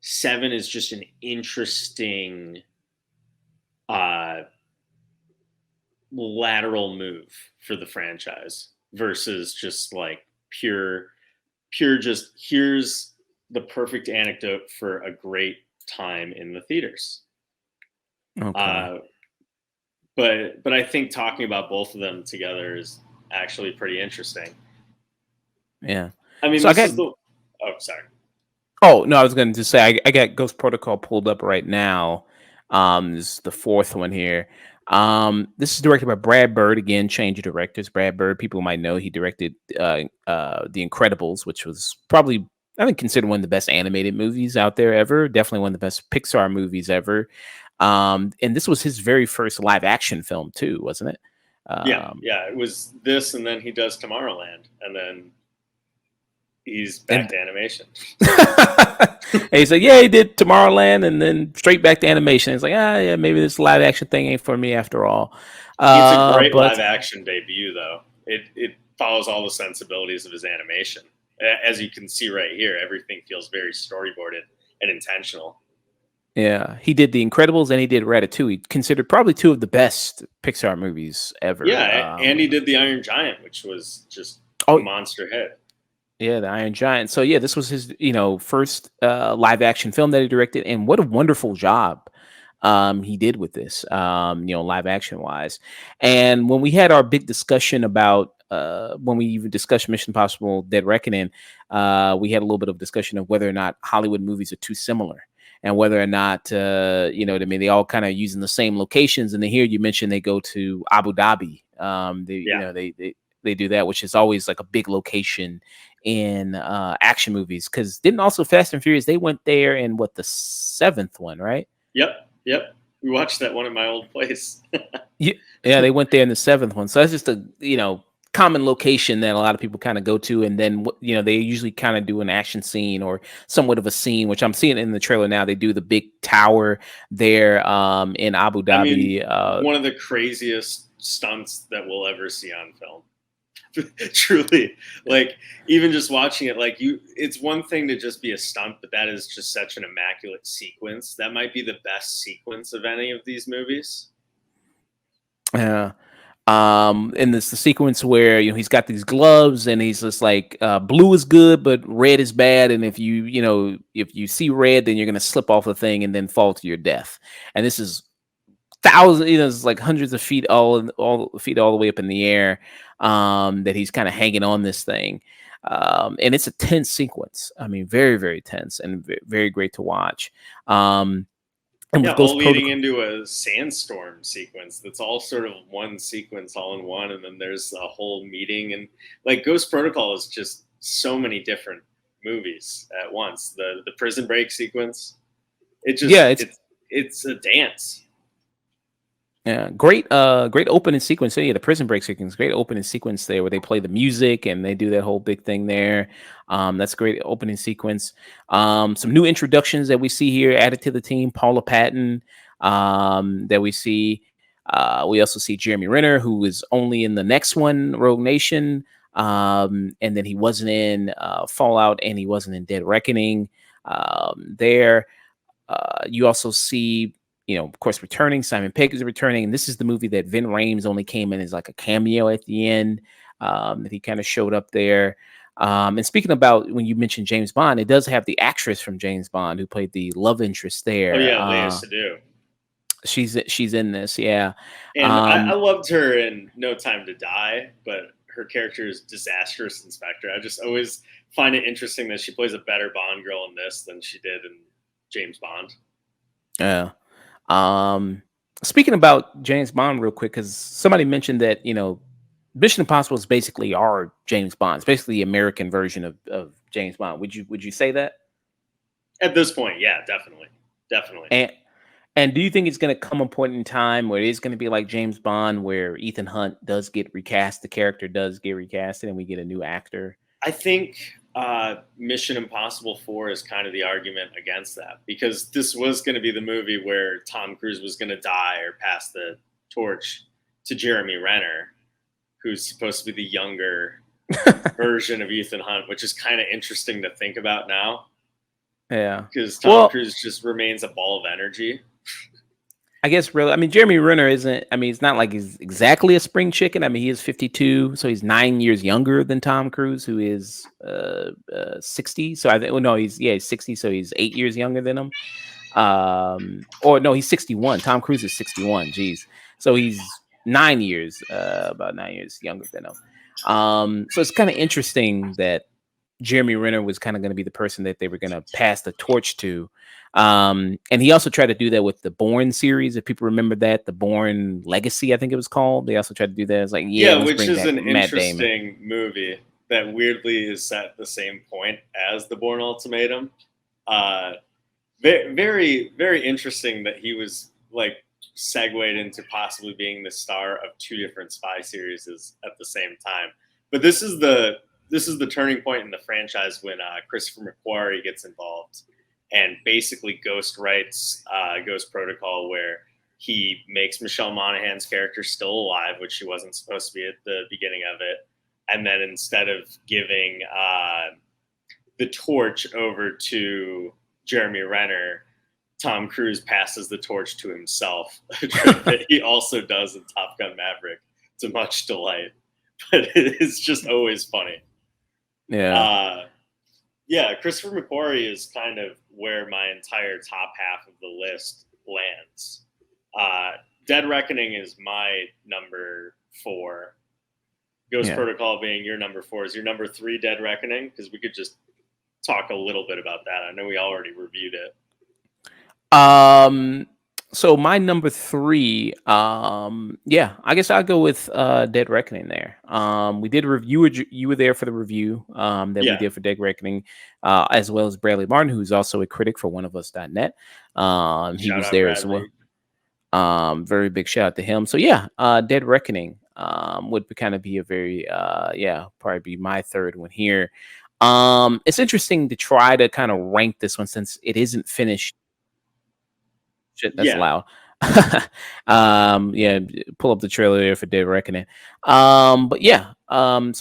is just an interesting lateral move for the franchise versus just like pure just here's the perfect anecdote for a great time in the theaters. okay. But I think talking about both of them together is actually pretty interesting. Yeah. I mean, So I this got. is the. Oh, sorry. Oh no, I was going to say I got Ghost Protocol pulled up right now. This is the fourth one here. This is directed by Brad Bird again. Change of directors. Brad Bird. People might know he directed The Incredibles, which was probably I think considered one of the best animated movies out there ever. Definitely one of the best Pixar movies ever. And this was his very first live action film too, wasn't it? Yeah, it was this, and then he does Tomorrowland, and then he's back and to animation. and he's like, yeah, he did Tomorrowland, and then straight back to animation. It's like, yeah, maybe this live action thing ain't for me after all. It's a great But live action debut, though. It follows all the sensibilities of his animation. As you can see right here, everything feels very storyboarded and intentional. yeah, he did The Incredibles and he did Ratatouille, considered probably two of the best Pixar movies ever. Yeah, and he did The Iron Giant, which was just Oh, a monster hit. yeah, The Iron Giant. So yeah, this was his, first live action film that he directed, and what a wonderful job he did with this, live action wise. And when we had our big discussion about when we even discussed Mission Impossible: Dead Reckoning, we had a little bit of discussion of whether or not Hollywood movies are too similar. And whether or not, I mean, they all kind of using the same locations. And then here you mentioned they go to Abu Dhabi. They do that, which is always like a big location in action movies. Because didn't also Fast and Furious, they went there in what, the seventh one, right? Yep. We watched that one at my old place. Yeah, they went there in the seventh one. So that's just a common location that a lot of people kind of go to, and then they usually kind of do an action scene or somewhat of a scene, which I'm seeing in the trailer now. They do the big tower there in Abu Dhabi. I mean, one of the craziest stunts that we'll ever see on film. Truly, like even just watching it, like it's one thing to just be a stunt, but that is just such an immaculate sequence. That might be the best sequence of any of these movies. Yeah. And it's the sequence where he's got these gloves and he's just like blue is good but red is bad, and if you see red, then you're gonna slip off the thing and then fall to your death. And this is thousands, it's like hundreds of feet all the way up in the air, that he's kind of hanging on this thing. And it's a tense sequence. I mean, very, very tense and very great to watch. And Yeah, with Ghost all leading Protocol, into a sandstorm sequence that's all sort of one sequence all in one, and then there's a whole meeting, and like Ghost Protocol is just so many different movies at once. The prison break sequence, it's a dance. yeah, great opening sequence. So yeah, the prison break sequence, great opening sequence there where they play the music and they do that whole big thing there. That's a great opening sequence. Some new introductions that we see here added to the team. Paula Patton, that we see. We also see Jeremy Renner, who is only in the next one, Rogue Nation. And then he wasn't in Fallout, and he wasn't in Dead Reckoning. There, you also see, of course, returning. Simon Pegg is returning, and this is the movie that Vin Rames only came in as like a cameo at the end. That he kind of showed up there. And speaking about when you mentioned James Bond, it does have the actress from James Bond who played the love interest there. Oh yeah, Léa Seydoux. She's in this, yeah. And I loved her in No Time to Die, but her character is disastrous inspector. I just always find it interesting that she plays a better Bond girl in this than she did in James Bond. Yeah. Um, Speaking about James Bond, real quick, because somebody mentioned that Mission Impossible is basically our James Bond. It's basically the American version of James Bond. Would you say that? At this point, yeah, definitely, definitely. And do you think it's going to come a point in time where it is going to be like James Bond, where Ethan Hunt does get recast, the character does get recasted, and we get a new actor? I think Mission Impossible 4 is kind of the argument against that, because this was going to be the movie where Tom Cruise was going to die or pass the torch to Jeremy Renner, who's supposed to be the younger version of Ethan Hunt, which is kind of interesting to think about now. Yeah. Because Tom Cruise just remains a ball of energy. I guess really, I mean, Jeremy Renner isn't, I mean, it's not like he's exactly a spring chicken. I mean, he is 52, so he's 9 years younger than Tom Cruise, who is 60. So I think, well, no, he's 60, so he's 8 years younger than him. Or no, he's 61. Tom Cruise is 61. Geez. So he's 9 years, about 9 years younger than him. So it's kind of interesting that Jeremy Renner was kind of going to be the person that they were going to pass the torch to. And he also tried to do that with the Bourne series. If people remember that, the Bourne Legacy, I think it was called. They also tried to do that. It's like, which is an interesting movie that weirdly is set at the same point as the Bourne Ultimatum. Very, very interesting that he was like segued into possibly being the star of two different spy series at the same time. But this is the turning point in the franchise when Christopher McQuarrie gets involved and basically ghost writes Ghost Protocol, where he makes Michelle Monaghan's character still alive, which she wasn't supposed to be at the beginning of it. And then instead of giving the torch over to Jeremy Renner, Tom Cruise passes the torch to himself, that he also does in Top Gun Maverick, to much delight. But it's just always funny. Yeah. Christopher McQuarrie is kind of where my entire top half of the list lands. Dead Reckoning is my number 4. Ghost Protocol being your number 4. Is your number 3 Dead Reckoning? Because we could just talk a little bit about that. I know we already reviewed it. So my number 3, I guess I'll go with Dead Reckoning there. We did a review. You were there for the review that we did for Dead Reckoning, as well as Bradley Martin, who's also a critic for oneofus.net. He was there as well. Very big shout out to him. So Dead Reckoning would kind of be a very probably be my third one here. It's interesting to try to kind of rank this one since it isn't finished. Shit, that's loud. Pull up the trailer there for Dead Reckoning. So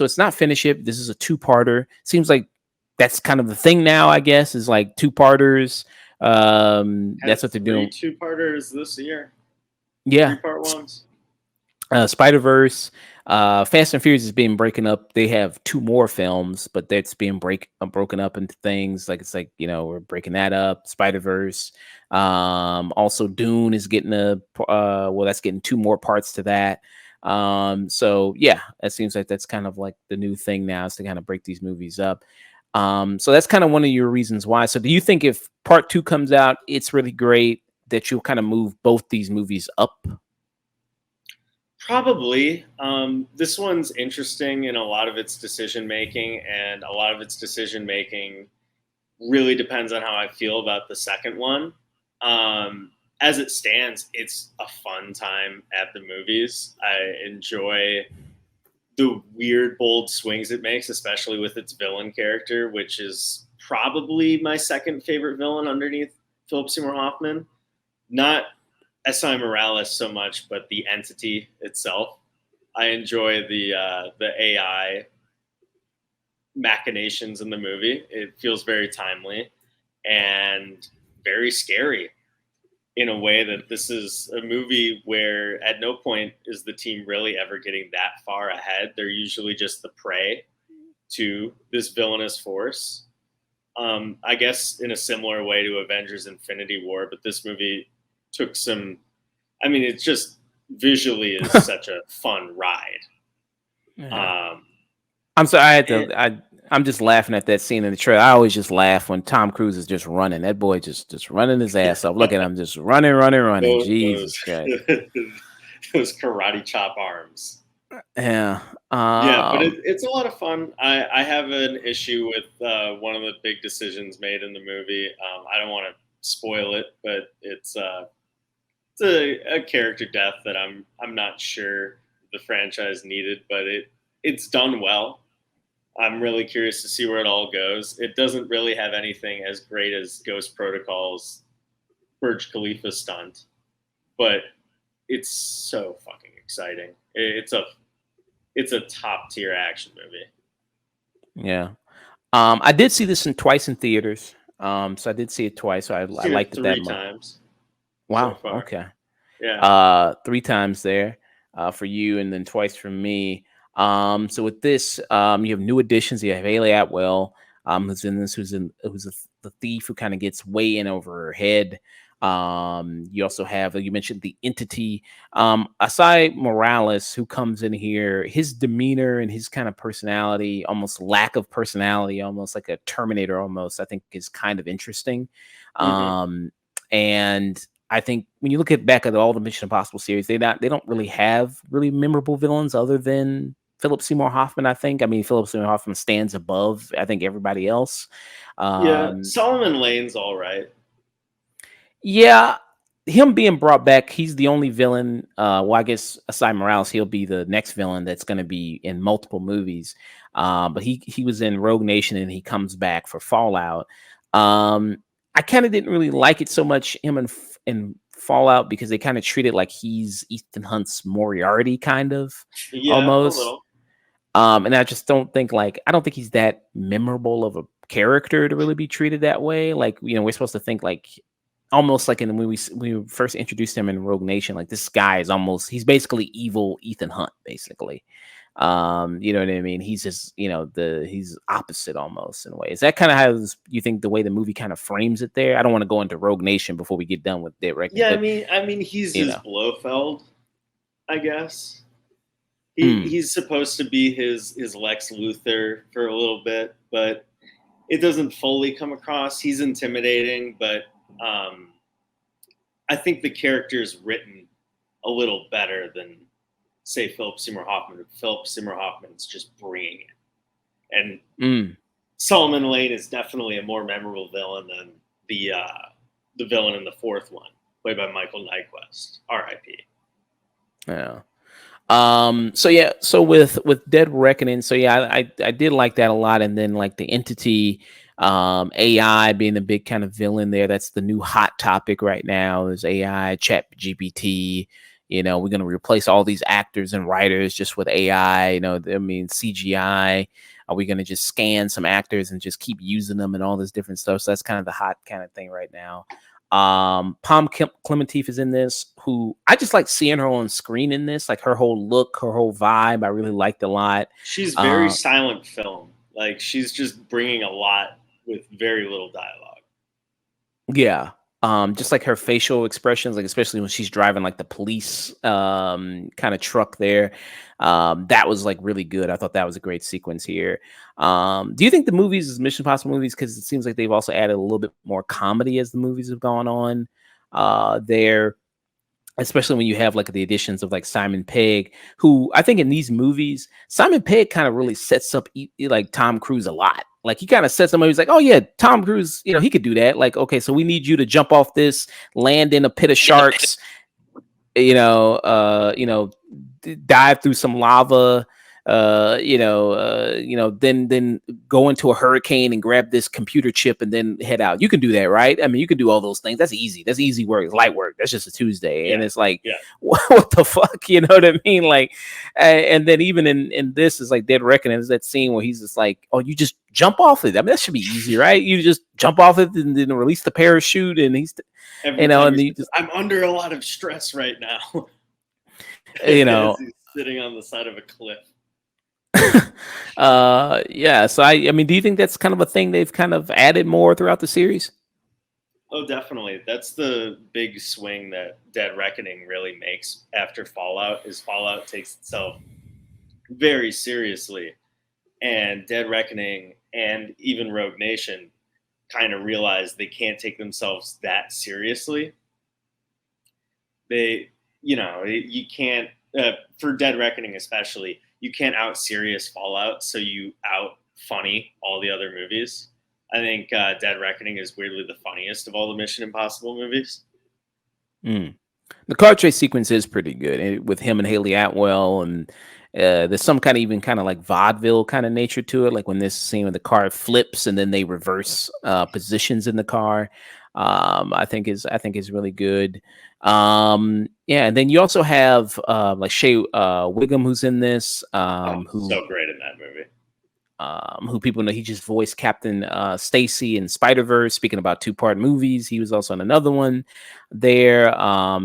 it's not finished yet. This is a 2-parter. Seems like that's kind of the thing now, I guess, is like 2-parters. That's what they're doing. 2-parters this year. Yeah. 3-part ones. Spider-Verse. Fast and Furious is being broken up. They have 2 more films, but that's being broken up into things like we're breaking that up. Spider-Verse. Also Dune is getting that's getting 2 more parts to that. It seems like that's kind of like the new thing now, is to kind of break these movies up. So that's kind of one of your reasons why. So do you think if part 2 comes out, it's really great that you'll kind of move both these movies up? Probably. This one's interesting in a lot of its decision making, and a lot of its decision making really depends on how I feel about the second one. As it stands, it's a fun time at the movies. I enjoy the weird, bold swings it makes, especially with its villain character, which is probably my second favorite villain underneath Philip Seymour Hoffman. Not S.I. Morales so much, but the entity itself. I enjoy the AI machinations in the movie. It feels very timely and very scary in a way that this is a movie where at no point is the team really ever getting that far ahead. They're usually just the prey to this villainous force. I guess in a similar way to Avengers Infinity War, but this movie took some, it just visually is such a fun ride. Yeah. Um, I'm sorry. and I'm just laughing at that scene in the trailer. I always just laugh when Tom Cruise is just running. That boy just running his ass off. Look at him just running, running, running. those Jesus Christ. those karate chop arms. Yeah. Yeah, but it's a lot of fun. I have an issue with one of the big decisions made in the movie. I don't want to spoil it, but it's a character death that I'm not sure the franchise needed, but it's done well. I'm really curious to see where it all goes. It doesn't really have anything as great as Ghost Protocol's Burj Khalifa stunt, but it's so fucking exciting. It's a top tier action movie. Yeah. I did see this in twice in theaters. So I did see it twice. So I Seen it liked it that three much. times so Wow. far. Okay. Yeah. 3 times there for you, and then twice for me. So with this, you have new additions. You have Haley Atwell, who's in this, the thief who kind of gets way in over her head. You also have, you mentioned the entity, Asai Morales, who comes in here. His demeanor and his kind of personality, almost lack of personality, almost like a Terminator, almost, I think is kind of interesting. Hmm. And I think when you look back at all the Mission Impossible series, they don't really have really memorable villains other than Philip Seymour Hoffman. I think. I mean, Philip Seymour Hoffman stands above, I think, everybody else. Yeah. Um, Solomon Lane's all right. yeah, him being brought back, he's the only villain. Well, I guess aside Morales, he'll be the next villain that's going to be in multiple movies. But he was in Rogue Nation and he comes back for Fallout. I kind of didn't really like it so much him in Fallout because they kind of treat it like he's Ethan Hunt's Moriarty, kind of Yeah, a almost. little. And I just don't think I don't think he's that memorable of a character to really be treated that way. Like, we're supposed to think like almost like when we first introduced him in Rogue Nation, like this guy is he's basically evil Ethan Hunt, basically. You know what I mean? He's just, he's opposite almost in a way. Is that kind of how you think the way the movie kind of frames it there? I don't want to go into Rogue Nation before we get done with Dead Reckoning. Yeah, But, I mean, he's you his know, Blofeld, I guess. mm, He's supposed to be his Lex Luthor for a little bit, but it doesn't fully come across. He's intimidating, but I think the character is written a little better than, say, Philip Seymour Hoffman. Philip Seymour Hoffman's just bringing it, and mm, Solomon Lane is definitely a more memorable villain than the villain in the fourth one, played by Michael Nyquist. R.I.P. yeah. So with Dead Reckoning, so yeah, I did like that a lot. And then like the entity, AI being the big kind of villain there, that's the new hot topic right now. Is AI, Chat GPT. We're gonna replace all these actors and writers just with AI. I mean, CGI. Are we gonna just scan some actors and just keep using them and all this different stuff? So that's kind of the hot kind of thing right now. Clementif is in this, who I just like seeing her on screen in this, like her whole look, her whole vibe. I really liked a lot. She's very Uh, silent film. Like, she's just bringing a lot with very little dialogue. yeah. Just like her facial expressions, like especially when she's driving like the police kind of truck there. That was like really good. I thought that was a great sequence here. Do you think the movies, Mission Impossible movies, because it seems like they've also added a little bit more comedy as the movies have gone on there, especially when you have like the additions of like Simon Pegg, who I think in these movies, Simon Pegg kind of really sets up like Tom Cruise a lot. Like he kind of sets him up. He's like, oh yeah, Tom Cruise, he could do that. Like, okay, so we need you to jump off this, land in a pit of sharks, dive through some lava, then go into a hurricane and grab this computer chip and then head out. You can do that, right? I mean, you can do all those things. That's easy. That's easy work. It's light work. That's just a Tuesday. Yeah, And it's like, yeah. what the fuck? You know what I mean? Like, and then even in this is like Dead Reckoning, is that scene where he's just like, oh, you just jump off it. I mean, that should be easy, right? You just jump off it and then release the parachute and he's, Every time and he you says, just, I'm under a lot of stress right now. you As know, he's sitting on the side of a cliff. yeah. So I mean, do you think that's kind of a thing they've kind of added more throughout the series? Oh, definitely. That's the big swing that Dead Reckoning really makes after Fallout. Is Fallout takes itself very seriously. And Dead Reckoning and even Rogue Nation kind of realize they can't take themselves that seriously. They, you can't, for Dead Reckoning especially, you can't out serious Fallout, so you out funny all the other movies. I think Dead Reckoning is weirdly the funniest of all the Mission Impossible movies. Mm. The car chase sequence is pretty good with him and Haley Atwell, and there's some kind of even kind of like vaudeville kind of nature to it, like when this scene when the car flips and then they reverse positions in the car. I think is really good. Yeah, and then you also have like Shea Wiggum who's in this, who So great in that movie. who people know he just voiced Captain Stacy in Spider-Verse. Speaking about two-part movies, he was also in another one there.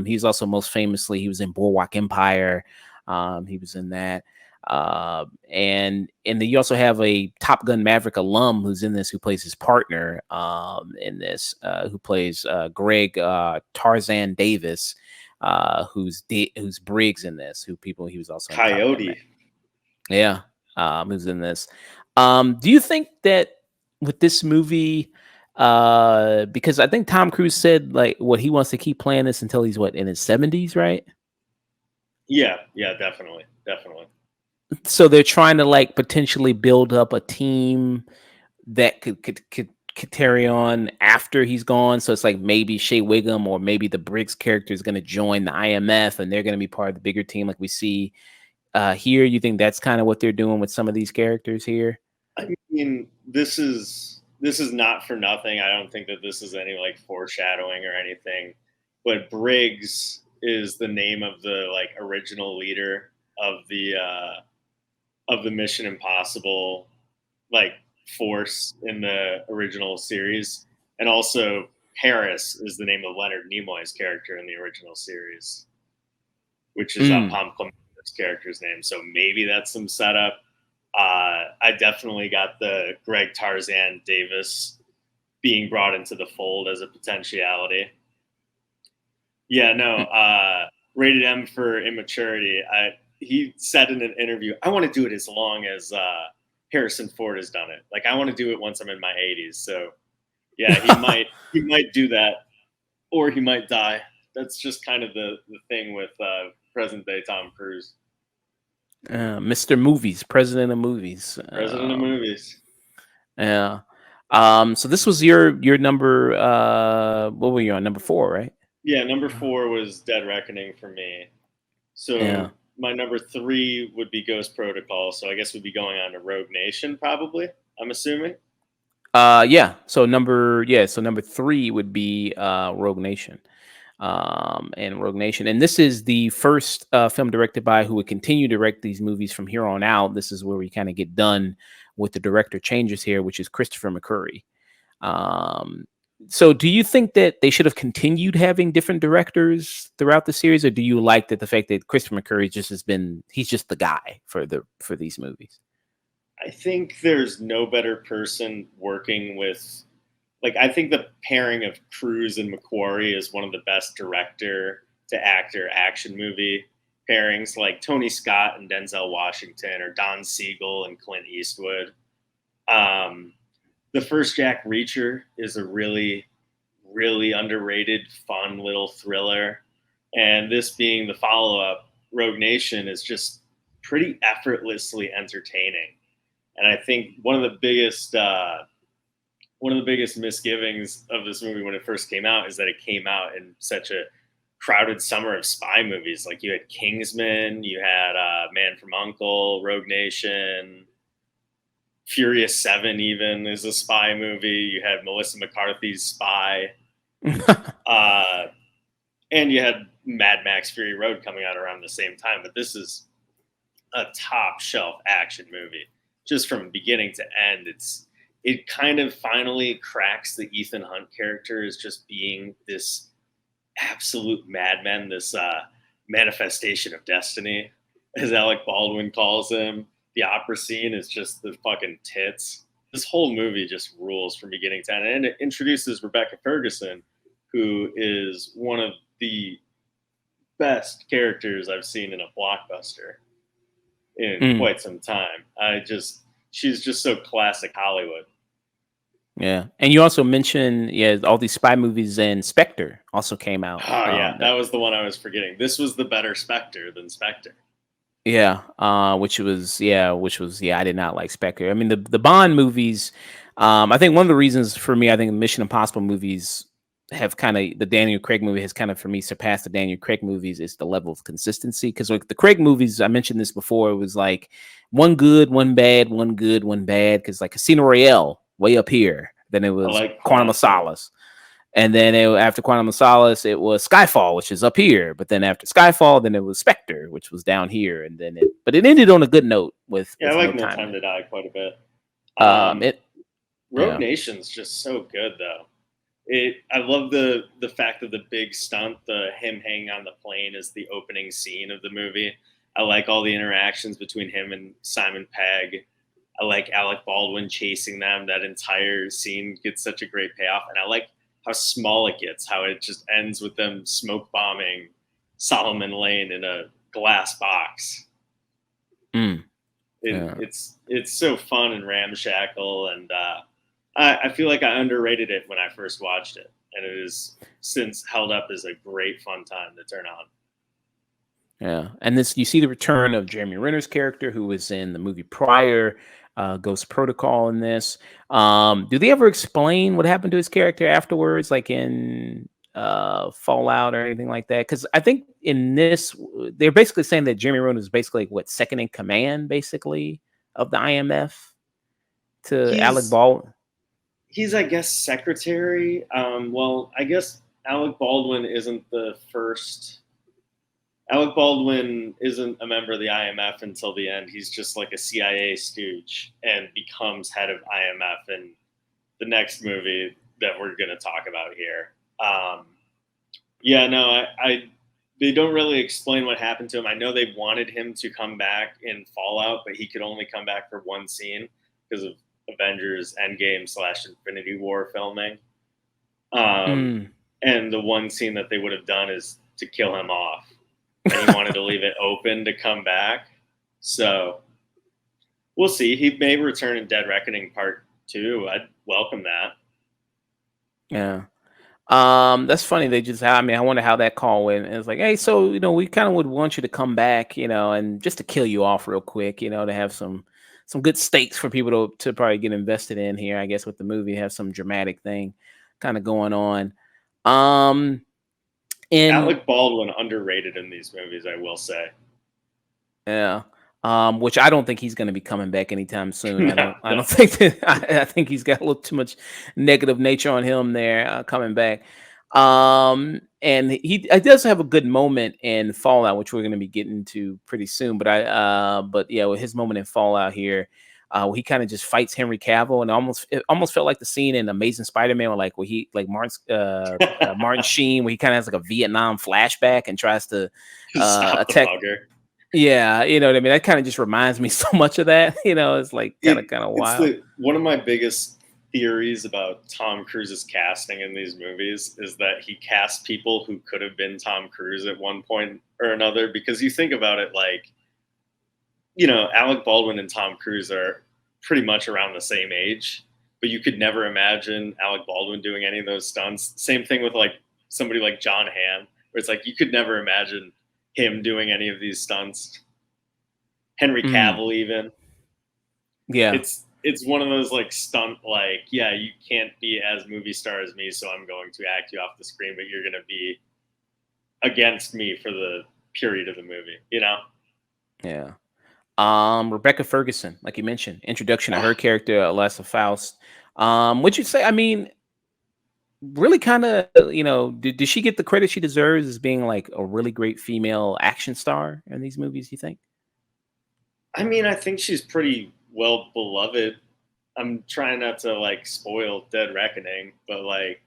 He's also most famously, he was in Boardwalk Empire. He was in that. And then you also have a Top Gun Maverick alum who's in this, who plays his partner in this, who plays Greg Tarzan Davis, who's Briggs in this, he was also in Top Gun Coyote. yeah, who's in this. Do you think that with this movie, because I think Tom Cruise said like what he wants to keep playing this until he's in his 70s, right? Yeah, definitely. So they're trying to like potentially build up a team that could carry on after he's gone. So it's like maybe Shea Wiggum or maybe the Briggs character is going to join the IMF and they're going to be part of the bigger team like we see here. You think that's kind of what they're doing with some of these characters here? I mean, this is not for nothing. I don't think that this is any like foreshadowing or anything. But Briggs is the name of the like original leader of the Mission Impossible like force in the original series, and also Paris is the name of Leonard Nimoy's character in the original series, which is Pom Clemence's character's name. So maybe that's some setup. I definitely got the Greg Tarzan Davis being brought into the fold as a potentiality. Yeah, no, rated M for immaturity. He said in an interview, I want to do it as long as Harrison Ford has done it. Like I want to do it once I'm in my 80s. So yeah, he might do that, or he might die. That's just kind of the thing with present day Tom Cruise. Mr. Movies, President of Movies. President of movies. Yeah. So this was your number. What were you on? Number 4, right? Yeah, number 4 was Dead Reckoning for me. So yeah. My number 3 would be Ghost Protocol. So I guess we'd be going on to Rogue Nation, probably. I'm assuming. Yeah. So number 3 would be Rogue Nation. And Rogue Nation. And this is the first film directed by who would continue to direct these movies from here on out. This is where we kind of get done with the director changes here, which is Christopher McCurry. So do you think that they should have continued having different directors throughout the series, or do you like that the fact that Christopher McCurry he's just the guy for these movies? I think there's no better person working with, like, I think the pairing of Cruise and McQuarrie is one of the best director to actor action movie pairings, like Tony Scott and Denzel Washington, or Don Siegel and Clint Eastwood. The first Jack Reacher is a really, really underrated, fun little thriller. And this being the follow-up, Rogue Nation is just pretty effortlessly entertaining. And I think one of the biggest misgivings of this movie when it first came out is that it came out in such a crowded summer of spy movies. Like you had Kingsman, you had Man from U.N.C.L.E., Rogue Nation, Furious 7 even is a spy movie. You had Melissa McCarthy's Spy. And you had Mad Max Fury Road coming out around the same time. But this is a top shelf action movie. Just from beginning to end, it kind of finally cracks the Ethan Hunt character as just being this absolute madman, this manifestation of destiny, as Alec Baldwin calls him. The opera scene is just the fucking tits. This whole movie just rules from beginning to end. And it introduces Rebecca Ferguson, who is one of the best characters I've seen in a blockbuster. in Mm, quite some time. She's just so classic Hollywood. yeah. And you also mentioned, yeah, all these spy movies, and Spectre also came out. Oh yeah, that was the one I was forgetting. This was the better Spectre than Spectre. Yeah, which was yeah, I did not like Spectre. I mean, the Bond movies, I think one of the reasons for me, I think Mission Impossible movies have kind of the Daniel Craig movie has kind of for me surpassed the Daniel Craig movies is the level of consistency. Because like the Craig movies, I mentioned this before, it was like one good, one bad, one good, one bad. Because like Casino Royale, way up here. Then it I was like Quantum of Quantum. Solace. And then after Quantum of Solace, it was Skyfall, which is up here. But then after Skyfall, then it was Spectre, which was down here. And then but it ended on a good note with Yeah, I No like No Time Time to. to Die quite a bit. It Rogue yeah. Nation's just so good though. I love the fact that the big stunt, the him hanging on the plane, is the opening scene of the movie. I like all the interactions between him and Simon Pegg. I like Alec Baldwin chasing them. That entire scene gets such a great payoff, and I like how small it gets. How it just ends with them smoke bombing Solomon Lane in a glass box. Mm, It, yeah. it's so fun and ramshackle, and I feel like I underrated it when I first watched it, and it has since held up as a great fun time to turn on. Yeah. And this you see the return of Jeremy Renner's character who was in the movie prior, Ghost Protocol in this. Do they ever explain what happened to his character afterwards, like in Fallout or anything like that? Because I think in this they're basically saying that Jeremy Renner is basically what second in command, basically, of the IMF to Alec He's Baldwin. he's I guess secretary. Well, I guess Alec Baldwin isn't the first. Alec Baldwin isn't a member of the IMF until the end. He's just like a CIA stooge and becomes head of IMF in the next movie that we're going to talk about here. Yeah, no, I they don't really explain what happened to him. I know they wanted him to come back in Fallout, but he could only come back for one scene because of Avengers Endgame / Infinity War filming. Um, Mm. and the one scene that they would have done is to kill him off, and he wanted to leave it open to come back. So we'll see. He may return in Dead Reckoning Part 2. I'd welcome that. Yeah. That's funny. They just, I mean, I wonder how that call went. And it's like, hey, so we kind of would want you to come back, and just to kill you off real quick, to have some good stakes for people to probably get invested in here. I guess with the movie, have some dramatic thing kind of going on. Um, and Alec Baldwin underrated in these movies, I will say. yeah. Which I don't think he's going to be coming back anytime soon. I No, don't. I no. don't think that. I think he's got a little too much negative nature on him there coming back. And he does have a good moment in Fallout, which we're going to be getting to pretty soon. But yeah, with his moment in Fallout here, where he kind of just fights Henry Cavill, and it almost felt like the scene in Amazing Spider-Man, where he like Martin Sheen, where he kind of has like a Vietnam flashback and tries to Stop the attack. bugger. Yeah, you know what I mean? That kind of just reminds me so much of that. It's like kind of It's wild. one of my biggest theories about Tom Cruise's casting in these movies is that he cast people who could have been Tom Cruise at one point or another. Because you think about it, like, Alec Baldwin and Tom Cruise are pretty much around the same age, but you could never imagine Alec Baldwin doing any of those stunts. Same thing with like somebody like John Hamm, where it's like you could never imagine him doing any of these stunts. Henry Mm, Cavill, even. yeah, It's one of those like stunt, like, yeah, you can't be as movie star as me, so I'm going to act you off the screen, but you're going to be against me for the period of the movie. yeah. Rebecca Ferguson, like you mentioned, introduction of her Oh, character, Alessa Faust. Would you say? I mean, really, kind of, did she get the credit she deserves as being like a really great female action star in these movies? You think? I mean, I think she's pretty well beloved. I'm trying not to like spoil Dead Reckoning, but like,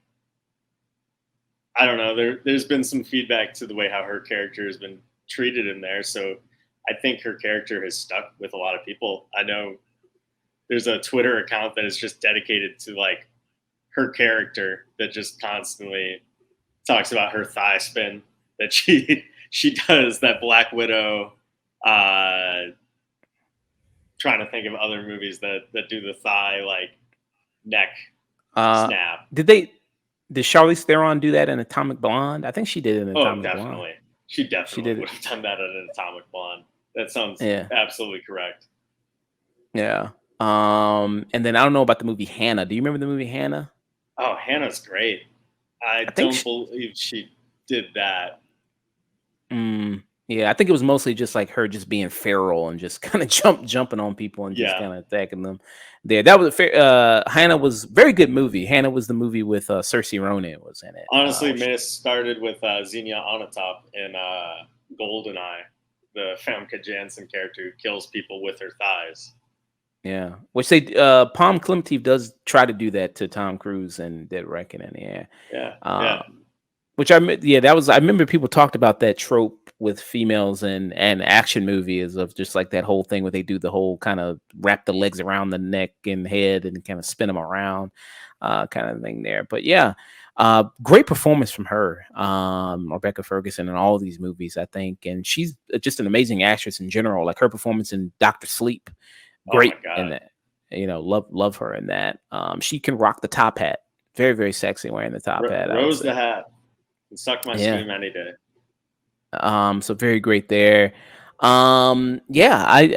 I don't know. There's been some feedback to the way how her character has been treated in there, so I think her character has stuck with a lot of people. I know there's a Twitter account that is just dedicated to like her character that just constantly talks about her thigh spin that she she does, that Black Widow trying to think of other movies that do the thigh like neck Uh, snap. did Charlize Theron do that in Atomic Blonde? I think she did in Oh, Atomic Blonde. definitely. She She definitely did would it. have done that at an Atomic Blonde. That sounds Yeah. absolutely correct. Yeah. And then I don't know about the movie Hannah. Do you remember the movie Hannah? Oh, Hannah's great. I I think don't believe she did that. yeah, I think it was mostly just like her just being feral and just kind of jumping on people and just Yeah. kind of attacking them. There, that was a fair. Hannah was a very good movie. Hannah was the movie with Saoirse Ronan was in it. Honestly, may have started with Xenia Onatopp in Goldeneye, the Famke Janssen character who kills people with her thighs. Yeah, which they Palm Clemente does try to do that to Tom Cruise and Dead Reckoning. Yeah, Yeah. which that was I remember people talked about that trope with females and action movies of just like that whole thing where they do the whole kind of wrap the legs around the neck and head and kind of spin them around, kind of thing there. But yeah, great performance from her, Rebecca Ferguson in all these movies, I think, and she's just an amazing actress in general. Like her performance in Doctor Sleep. Great Oh my in God. that, love her in that. She can rock the top hat, very very sexy wearing the top hat. I would Rose say. the hat and suck my Yeah. steam any day. So very great there. Yeah,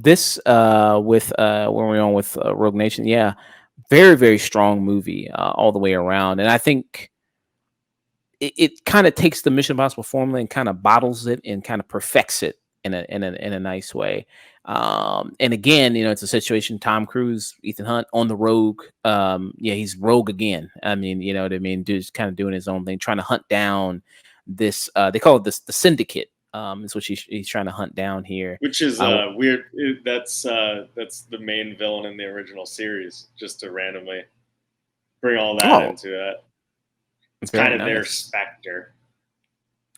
this with when we're on with Rogue Nation, yeah, very very strong movie all the way around, and I think it kind of takes the Mission Impossible formula and kind of bottles it and kind of perfects it in a nice way. And again, it's a situation: Tom Cruise, Ethan Hunt on the rogue. Yeah, he's rogue again. I mean, you know what I mean? Just kind of doing his own thing, trying to hunt down this. They call it the syndicate. Is what he's trying to hunt down here. Which is weird. That's the main villain in the original series. Just to randomly bring all that into it. It's kind of their Spectre.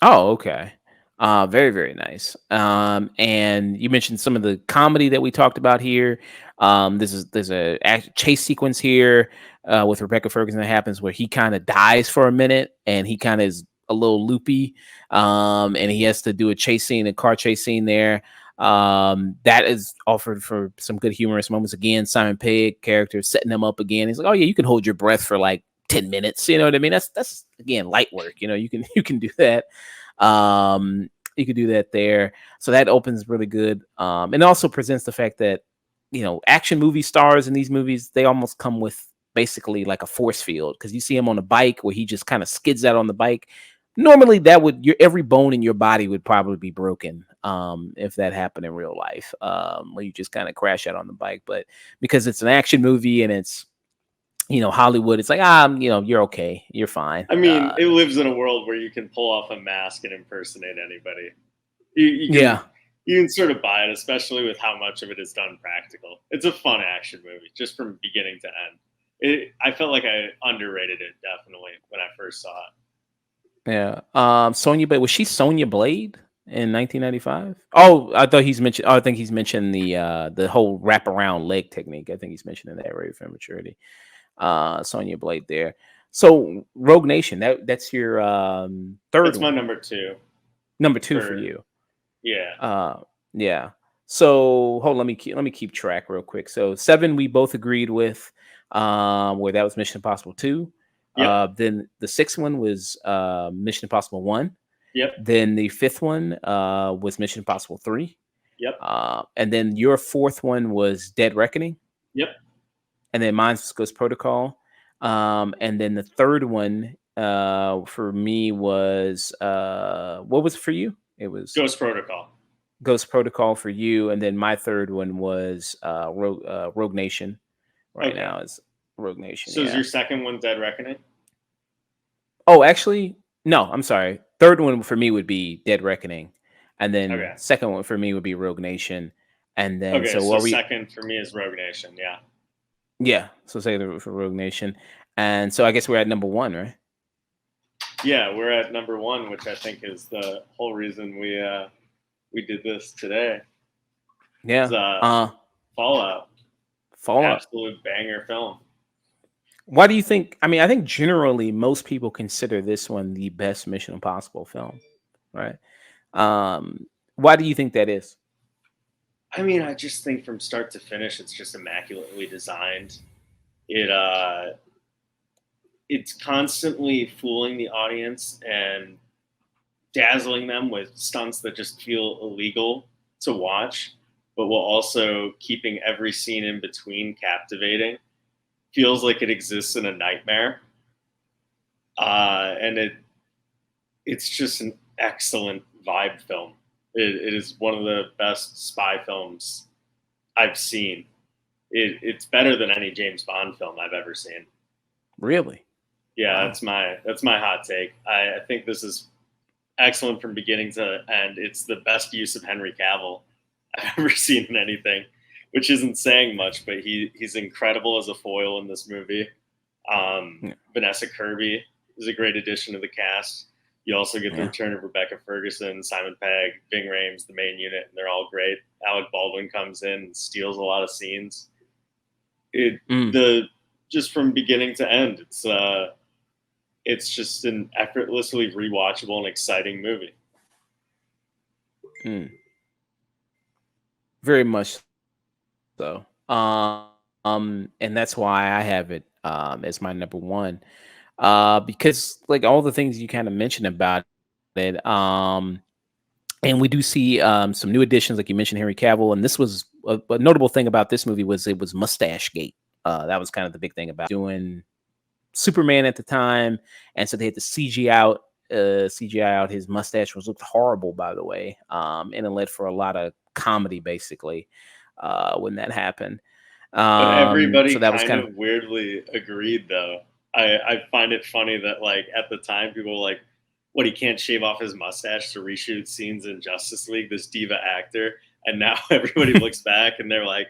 Oh, okay. Very, very nice. And you mentioned some of the comedy that we talked about here. There's a chase sequence here with Rebecca Ferguson that happens where he kind of dies for a minute and he kind of is a little loopy. And he has to do a car chase scene there. That is offered for some good humorous moments. Again, Simon Pegg character setting him up again. He's like, oh yeah, you can hold your breath for like 10 minutes. You know what I mean? That's again light work. You can do that. You could do that there. So that opens really good. And also presents the fact that, action movie stars in these movies, they almost come with basically like a force field because you see him on a bike where he just kind of skids out on the bike. Normally every bone in your body would probably be broken if that happened in real life, where you just kind of crash out on the bike. But because it's an action movie and it's, Hollywood, it's like, you're okay. You're fine. I mean, it lives in a world where you can pull off a mask and impersonate anybody. You can sort of buy it, especially with how much of it is done practical. It's a fun action movie, just from beginning to end. I felt like I underrated it, definitely, when I first saw it. Yeah. Sonya Blade, was she Sonya Blade in 1995? Oh, I think he's mentioned the whole wraparound leg technique. I think he's mentioning that right for maturity. Sonya Blade there. So Rogue Nation, that's your third. That's my number two. Number two for you. Yeah. Yeah. So hold on, let me keep track real quick. So 7 we both agreed with, where that was Mission Impossible 2. Yep. Then the 6th one was Mission Impossible 1. Yep. Then the 5th one was Mission Impossible 3. Yep. And then your 4th one was Dead Reckoning. Yep. And then mine was Ghost Protocol. And then the 3rd one for me was what was it for you? It was Ghost Protocol. Ghost Protocol for you, and then my 3rd one was Rogue Nation. Right now is Rogue Nation. So is your 2nd one Dead Reckoning? Oh, actually, no. I'm sorry. 3rd one for me would be Dead Reckoning, and then 2nd one for me would be Rogue Nation, and then so 2nd for me is Rogue Nation. Yeah. Yeah. So say for Rogue Nation, and so I guess we're at number 1, right? Yeah, we're at number 1, which I think is the whole reason we did this today. Yeah. Fallout. Absolute banger film. Why do you think? I mean, I think generally most people consider this one the best Mission Impossible film, right? Why do you think that is? I mean, I just think from start to finish, it's just immaculately designed. It it's constantly fooling the audience and dazzling them with stunts that just feel illegal to watch, but while also keeping every scene in between captivating. Feels like it exists in a nightmare, and it's just an excellent vibe film. It is one of the best spy films I've seen. It's better than any James Bond film I've ever seen. Really? Yeah, Wow. that's my hot take. I think this is excellent from beginning to end. It's the best use of Henry Cavill I've ever seen in anything, which isn't saying much, but he's incredible as a foil in this movie. Yeah. Vanessa Kirby is a great addition to the cast. You also get the Yeah. return of Rebecca Ferguson, Simon Pegg, Ving Rhames, the main unit, and they're all great. Alec Baldwin comes in and steals a lot of scenes. It Mm, the Just from beginning to end, it's just an effortlessly rewatchable and exciting movie. mm. Very much so. And that's why I have it as my number one. Because like all the things you kind of mentioned about it, and we do see some new additions, like you mentioned, Henry Cavill, and this was a notable thing about this movie was it was Mustache Gate. That was kind of the big thing about doing Superman at the time, and so they had to CGI out his mustache, was looked horrible, by the way, and it led for a lot of comedy, basically, when that happened. But So everybody that was kind kind of of weirdly agreed, though. I find it funny that, like, at the time, people were like, what, he can't shave off his mustache to reshoot scenes in Justice League, this diva actor. And now everybody looks back and they're like,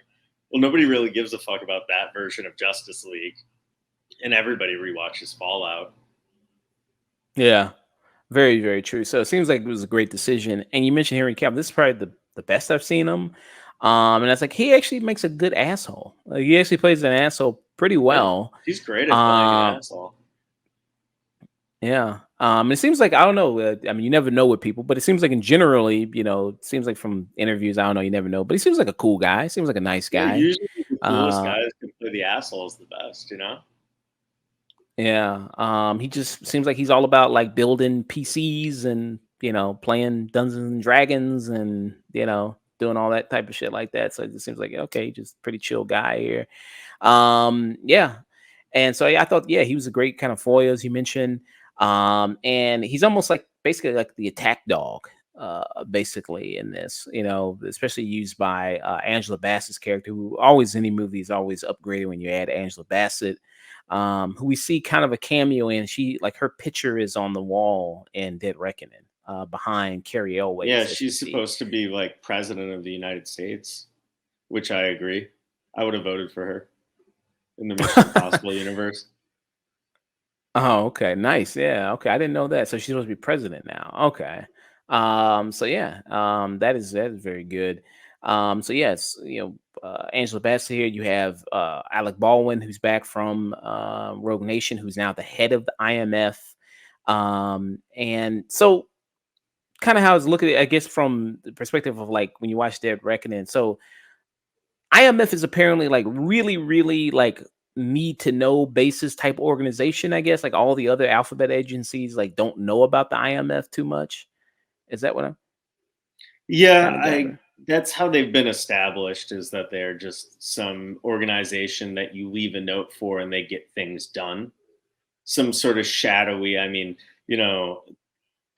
well, nobody really gives a fuck about that version of Justice League. And everybody rewatches Fallout. yeah, very very true. So it seems like it was a great decision. And you mentioned Henry Cavill. This is probably the best I've seen him. And I was like, he actually makes a good asshole. Like, he actually plays an asshole pretty Yeah, well. he's great at playing an Um, asshole. Yeah. It seems like I don't know. I mean, you never know with people, but it seems like in generally, it seems like from interviews, I don't know, you never know. But he seems like a cool guy. Seems like a nice Yeah, guy. usually the coolest Uh, guys can play the assholes the best, you know? yeah. He just seems like he's all about like building PCs and playing Dungeons and Dragons and doing all that type of shit like that. So it just seems like okay, just pretty chill guy here. Yeah. And so yeah, I thought, yeah, he was a great kind of foil, as you mentioned. And he's almost like basically like the attack dog, basically in this, especially used by Angela Bassett's character, who always any movie is always upgraded when you add Angela Bassett, who we see kind of a cameo in. She like her picture is on the wall in Dead Reckoning, behind Carrie Yeah, Elways, as you she's see. supposed to be like president of the United States, which I agree. I would have voted for her in the Mission Impossible universe. Oh, okay. Nice. Yeah. Okay. I didn't know that. So she's supposed to be president now. Okay. So yeah, that is very good. So yes, Angela Bassett here. You have Alec Baldwin, who's back from Rogue Nation, who's now the head of the IMF. And so kind of how I was looking at it, I guess, from the perspective of like when you watch Dead Reckoning. So IMF is apparently like really, really like need to know basis type organization, I guess. Like all the other alphabet agencies like don't know about the IMF too much. Is that what I'm Yeah, kind of I gathering? that's how they've been established, is that they're just some organization that you leave a note for and they get things done. Some sort of shadowy, I mean, you know,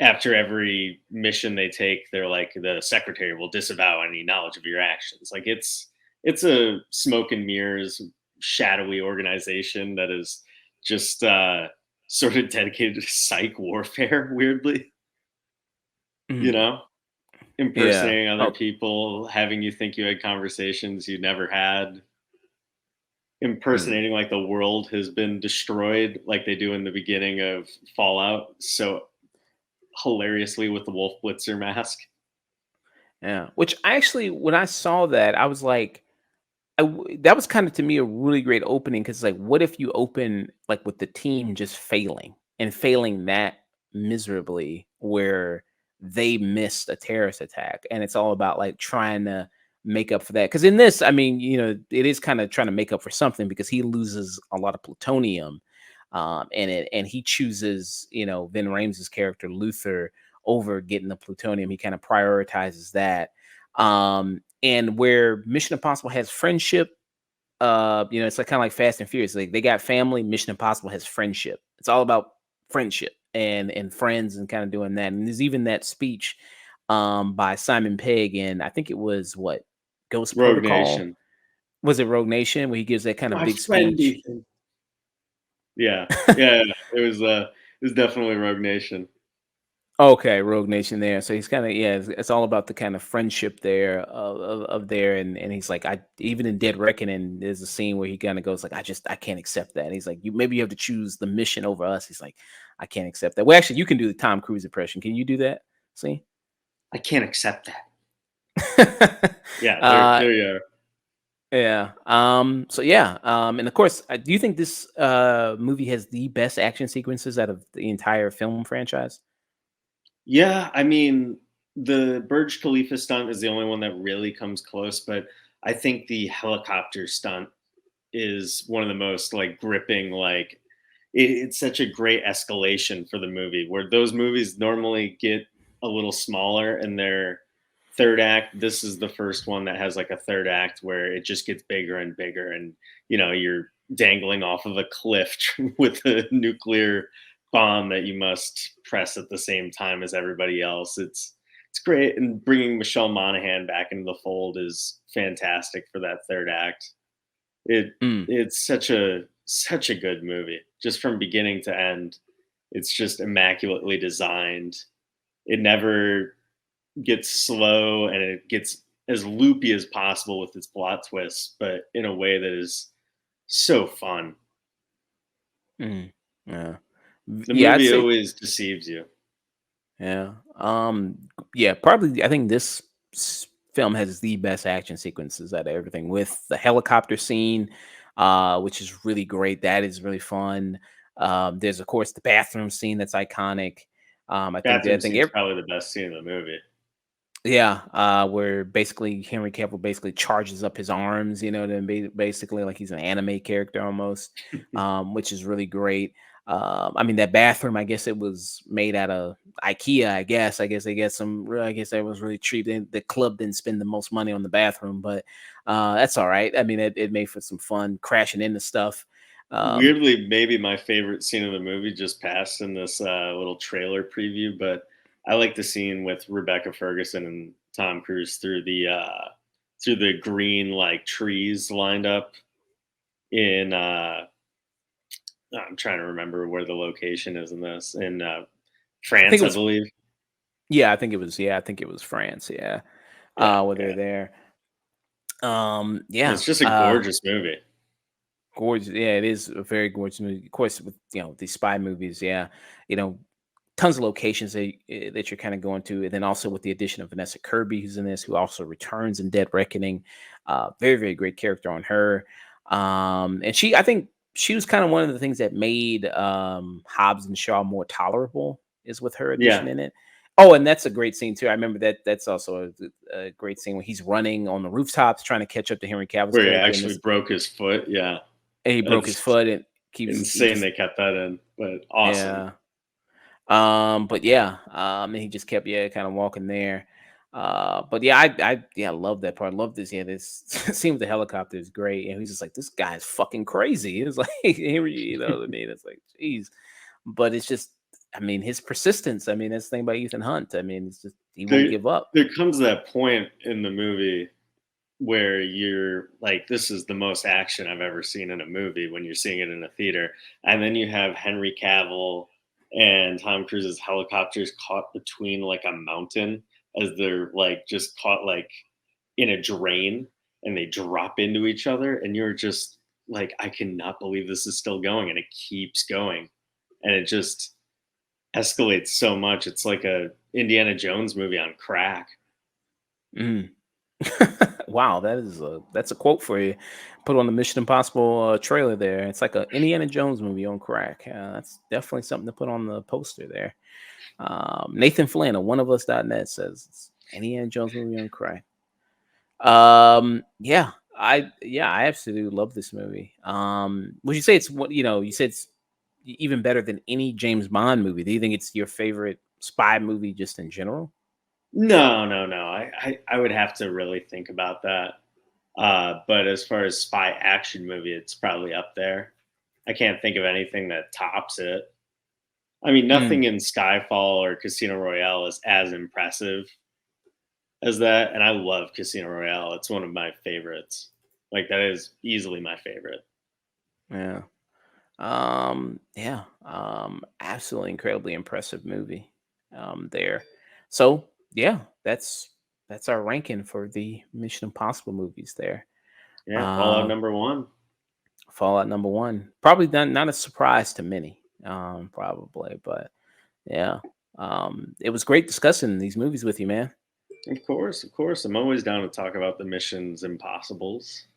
after every mission they take, they're like, the secretary will disavow any knowledge of your actions. Like, it's a smoke and mirrors, shadowy organization that is just sort of dedicated to psych warfare. Weirdly, you Mhm. know, Yeah. impersonating other Oh, people, having you think you had conversations you never had, mm. impersonating like the world has been destroyed, like they do in the beginning of Fallout. So hilariously with the Wolf Blitzer mask. Yeah. Which I actually, when I saw that, I was like, that was kind of to me a really great opening because like, what if you open like with the team just failing and failing that miserably, where they missed a terrorist attack, and it's all about like trying to make up for that. Because in this, I mean, it is kind of trying to make up for something because he loses a lot of plutonium, and he chooses, Vin Rames's character Luther over getting the plutonium. He kind of prioritizes that. And where Mission Impossible has friendship, it's like kind of like Fast and Furious. Like they got family. Mission Impossible has friendship. It's all about friendship and friends and kind of doing that. And there's even that speech by Simon Pegg, and I think it was what Ghost Rogue Protocol. Nation. Was it Rogue Nation where he gives that kind of My big friend speech? Ethan. Yeah. It was definitely Rogue Nation. Okay, Rogue Nation there. So he's kind of it's all about the kind of friendship there of there, and he's like, I even in Dead Reckoning, there's a scene where he kind of goes like, I can't accept that. And he's like, you have to choose the mission over us. He's like, I can't accept that. Well, actually, you can do the Tom Cruise impression. Can you do that? See? I can't accept that. Yeah, there you are. Yeah. So yeah. And of course, do you think this movie has the best action sequences out of the entire film franchise? Yeah, I mean, the Burj Khalifa stunt is the only one that really comes close, but I think the helicopter stunt is one of the most like gripping, like it's such a great escalation for the movie where those movies normally get a little smaller in their third act. This is the first one that has like a third act where it just gets bigger and bigger, and you're dangling off of a cliff with a nuclear bomb that you must press at the same time as everybody else. It's great, and bringing Michelle Monaghan back into the fold is fantastic for that third act. Mm. It's such a good movie, just from beginning to end. It's just immaculately designed. It never gets slow, and it gets as loopy as possible with its plot twists, but in a way that is so fun. Mm. Yeah. The Yeah, I'd movie say always deceives you. yeah. Yeah, probably I think this film has the best action sequences out of everything with the helicopter scene, which is really great. That is really fun. There's of course the bathroom scene that's iconic. I Bathroom think scene's probably the best scene in the movie. yeah, where basically Henry Cavill basically charges up his arms, basically like he's an anime character almost, which is really great. I mean, that bathroom, I guess it was made out of IKEA. I guess they get some. I guess that was really cheap. The club didn't spend the most money on the bathroom, but that's all right. I mean, it made for some fun crashing into stuff. Um, Weirdly, maybe my favorite scene of the movie just passed in this little trailer preview, but I like the scene with Rebecca Ferguson and Tom Cruise through the green like trees lined up in I'm trying to remember where the location is in this in I think France, it I was. believe. Yeah, I think it was. Yeah, I think it was France. Yeah, Yeah, where they're yeah. there. It's Yeah. just a gorgeous movie. Gorgeous. Yeah, it is a very gorgeous movie. Of course, with these spy movies, yeah, you know, tons of locations that you're kind of going to, and then also with the addition of Vanessa Kirby, who's in this, who also returns in Dead Reckoning. Very, very great character on her. And I think she was kind of one of the things that made Hobbs and Shaw more tolerable is with her addition Yeah, in it. Oh, and that's a great scene too. I remember that. That's also a great scene when he's running on the rooftops trying to catch up to Henry Cavill's where he character, and actually broke his foot. Yeah, he broke his that's foot and he insane. just They kept that in, but awesome. yeah. But yeah, and he just kept kind of walking there. But yeah, I love that part. I love this. Yeah, this scene with the helicopter is great. And he's just like, this guy is fucking crazy. It's like Henry, what I mean? It's like, geez. But it's just, I mean, his persistence. I mean, that's the thing about Ethan Hunt. I mean, it's just he won't There, give up. there comes that point in the movie where you're like, this is the most action I've ever seen in a movie when you're seeing it in a theater. And then you have Henry Cavill and Tom Cruise's helicopters caught between like a mountain as they're like just caught like in a drain, and they drop into each other. And you're just like, I cannot believe this is still going. And it keeps going. And it just escalates so much. It's like a Indiana Jones movie on crack. Mm. Wow, that's a quote for you. Put on the Mission Impossible trailer there. It's like a Indiana Jones movie on crack. That's definitely something to put on the poster there. Nathan Flynn of oneofus.net says it's Indiana Jones movie on crack. I absolutely love this movie. Would you say it's what you said it's even better than any James Bond movie? Do you think it's your favorite spy movie just in general? No, no, no. I would have to really think about that. But as far as spy action movie, it's probably up there. I can't think of anything that tops it. I mean, Mm, nothing in Skyfall or Casino Royale is as impressive as that. And I love Casino Royale. It's one of my favorites. Like that is easily my favorite. yeah. Absolutely incredibly impressive movie. There. So yeah, that's our ranking for the Mission Impossible movies there. Yeah, Fallout Um, #1. Fallout number one. Probably not a surprise to many. Probably, but yeah. It was great discussing these movies with you, man. Of course, of course. I'm always down to talk about the Missions Impossibles.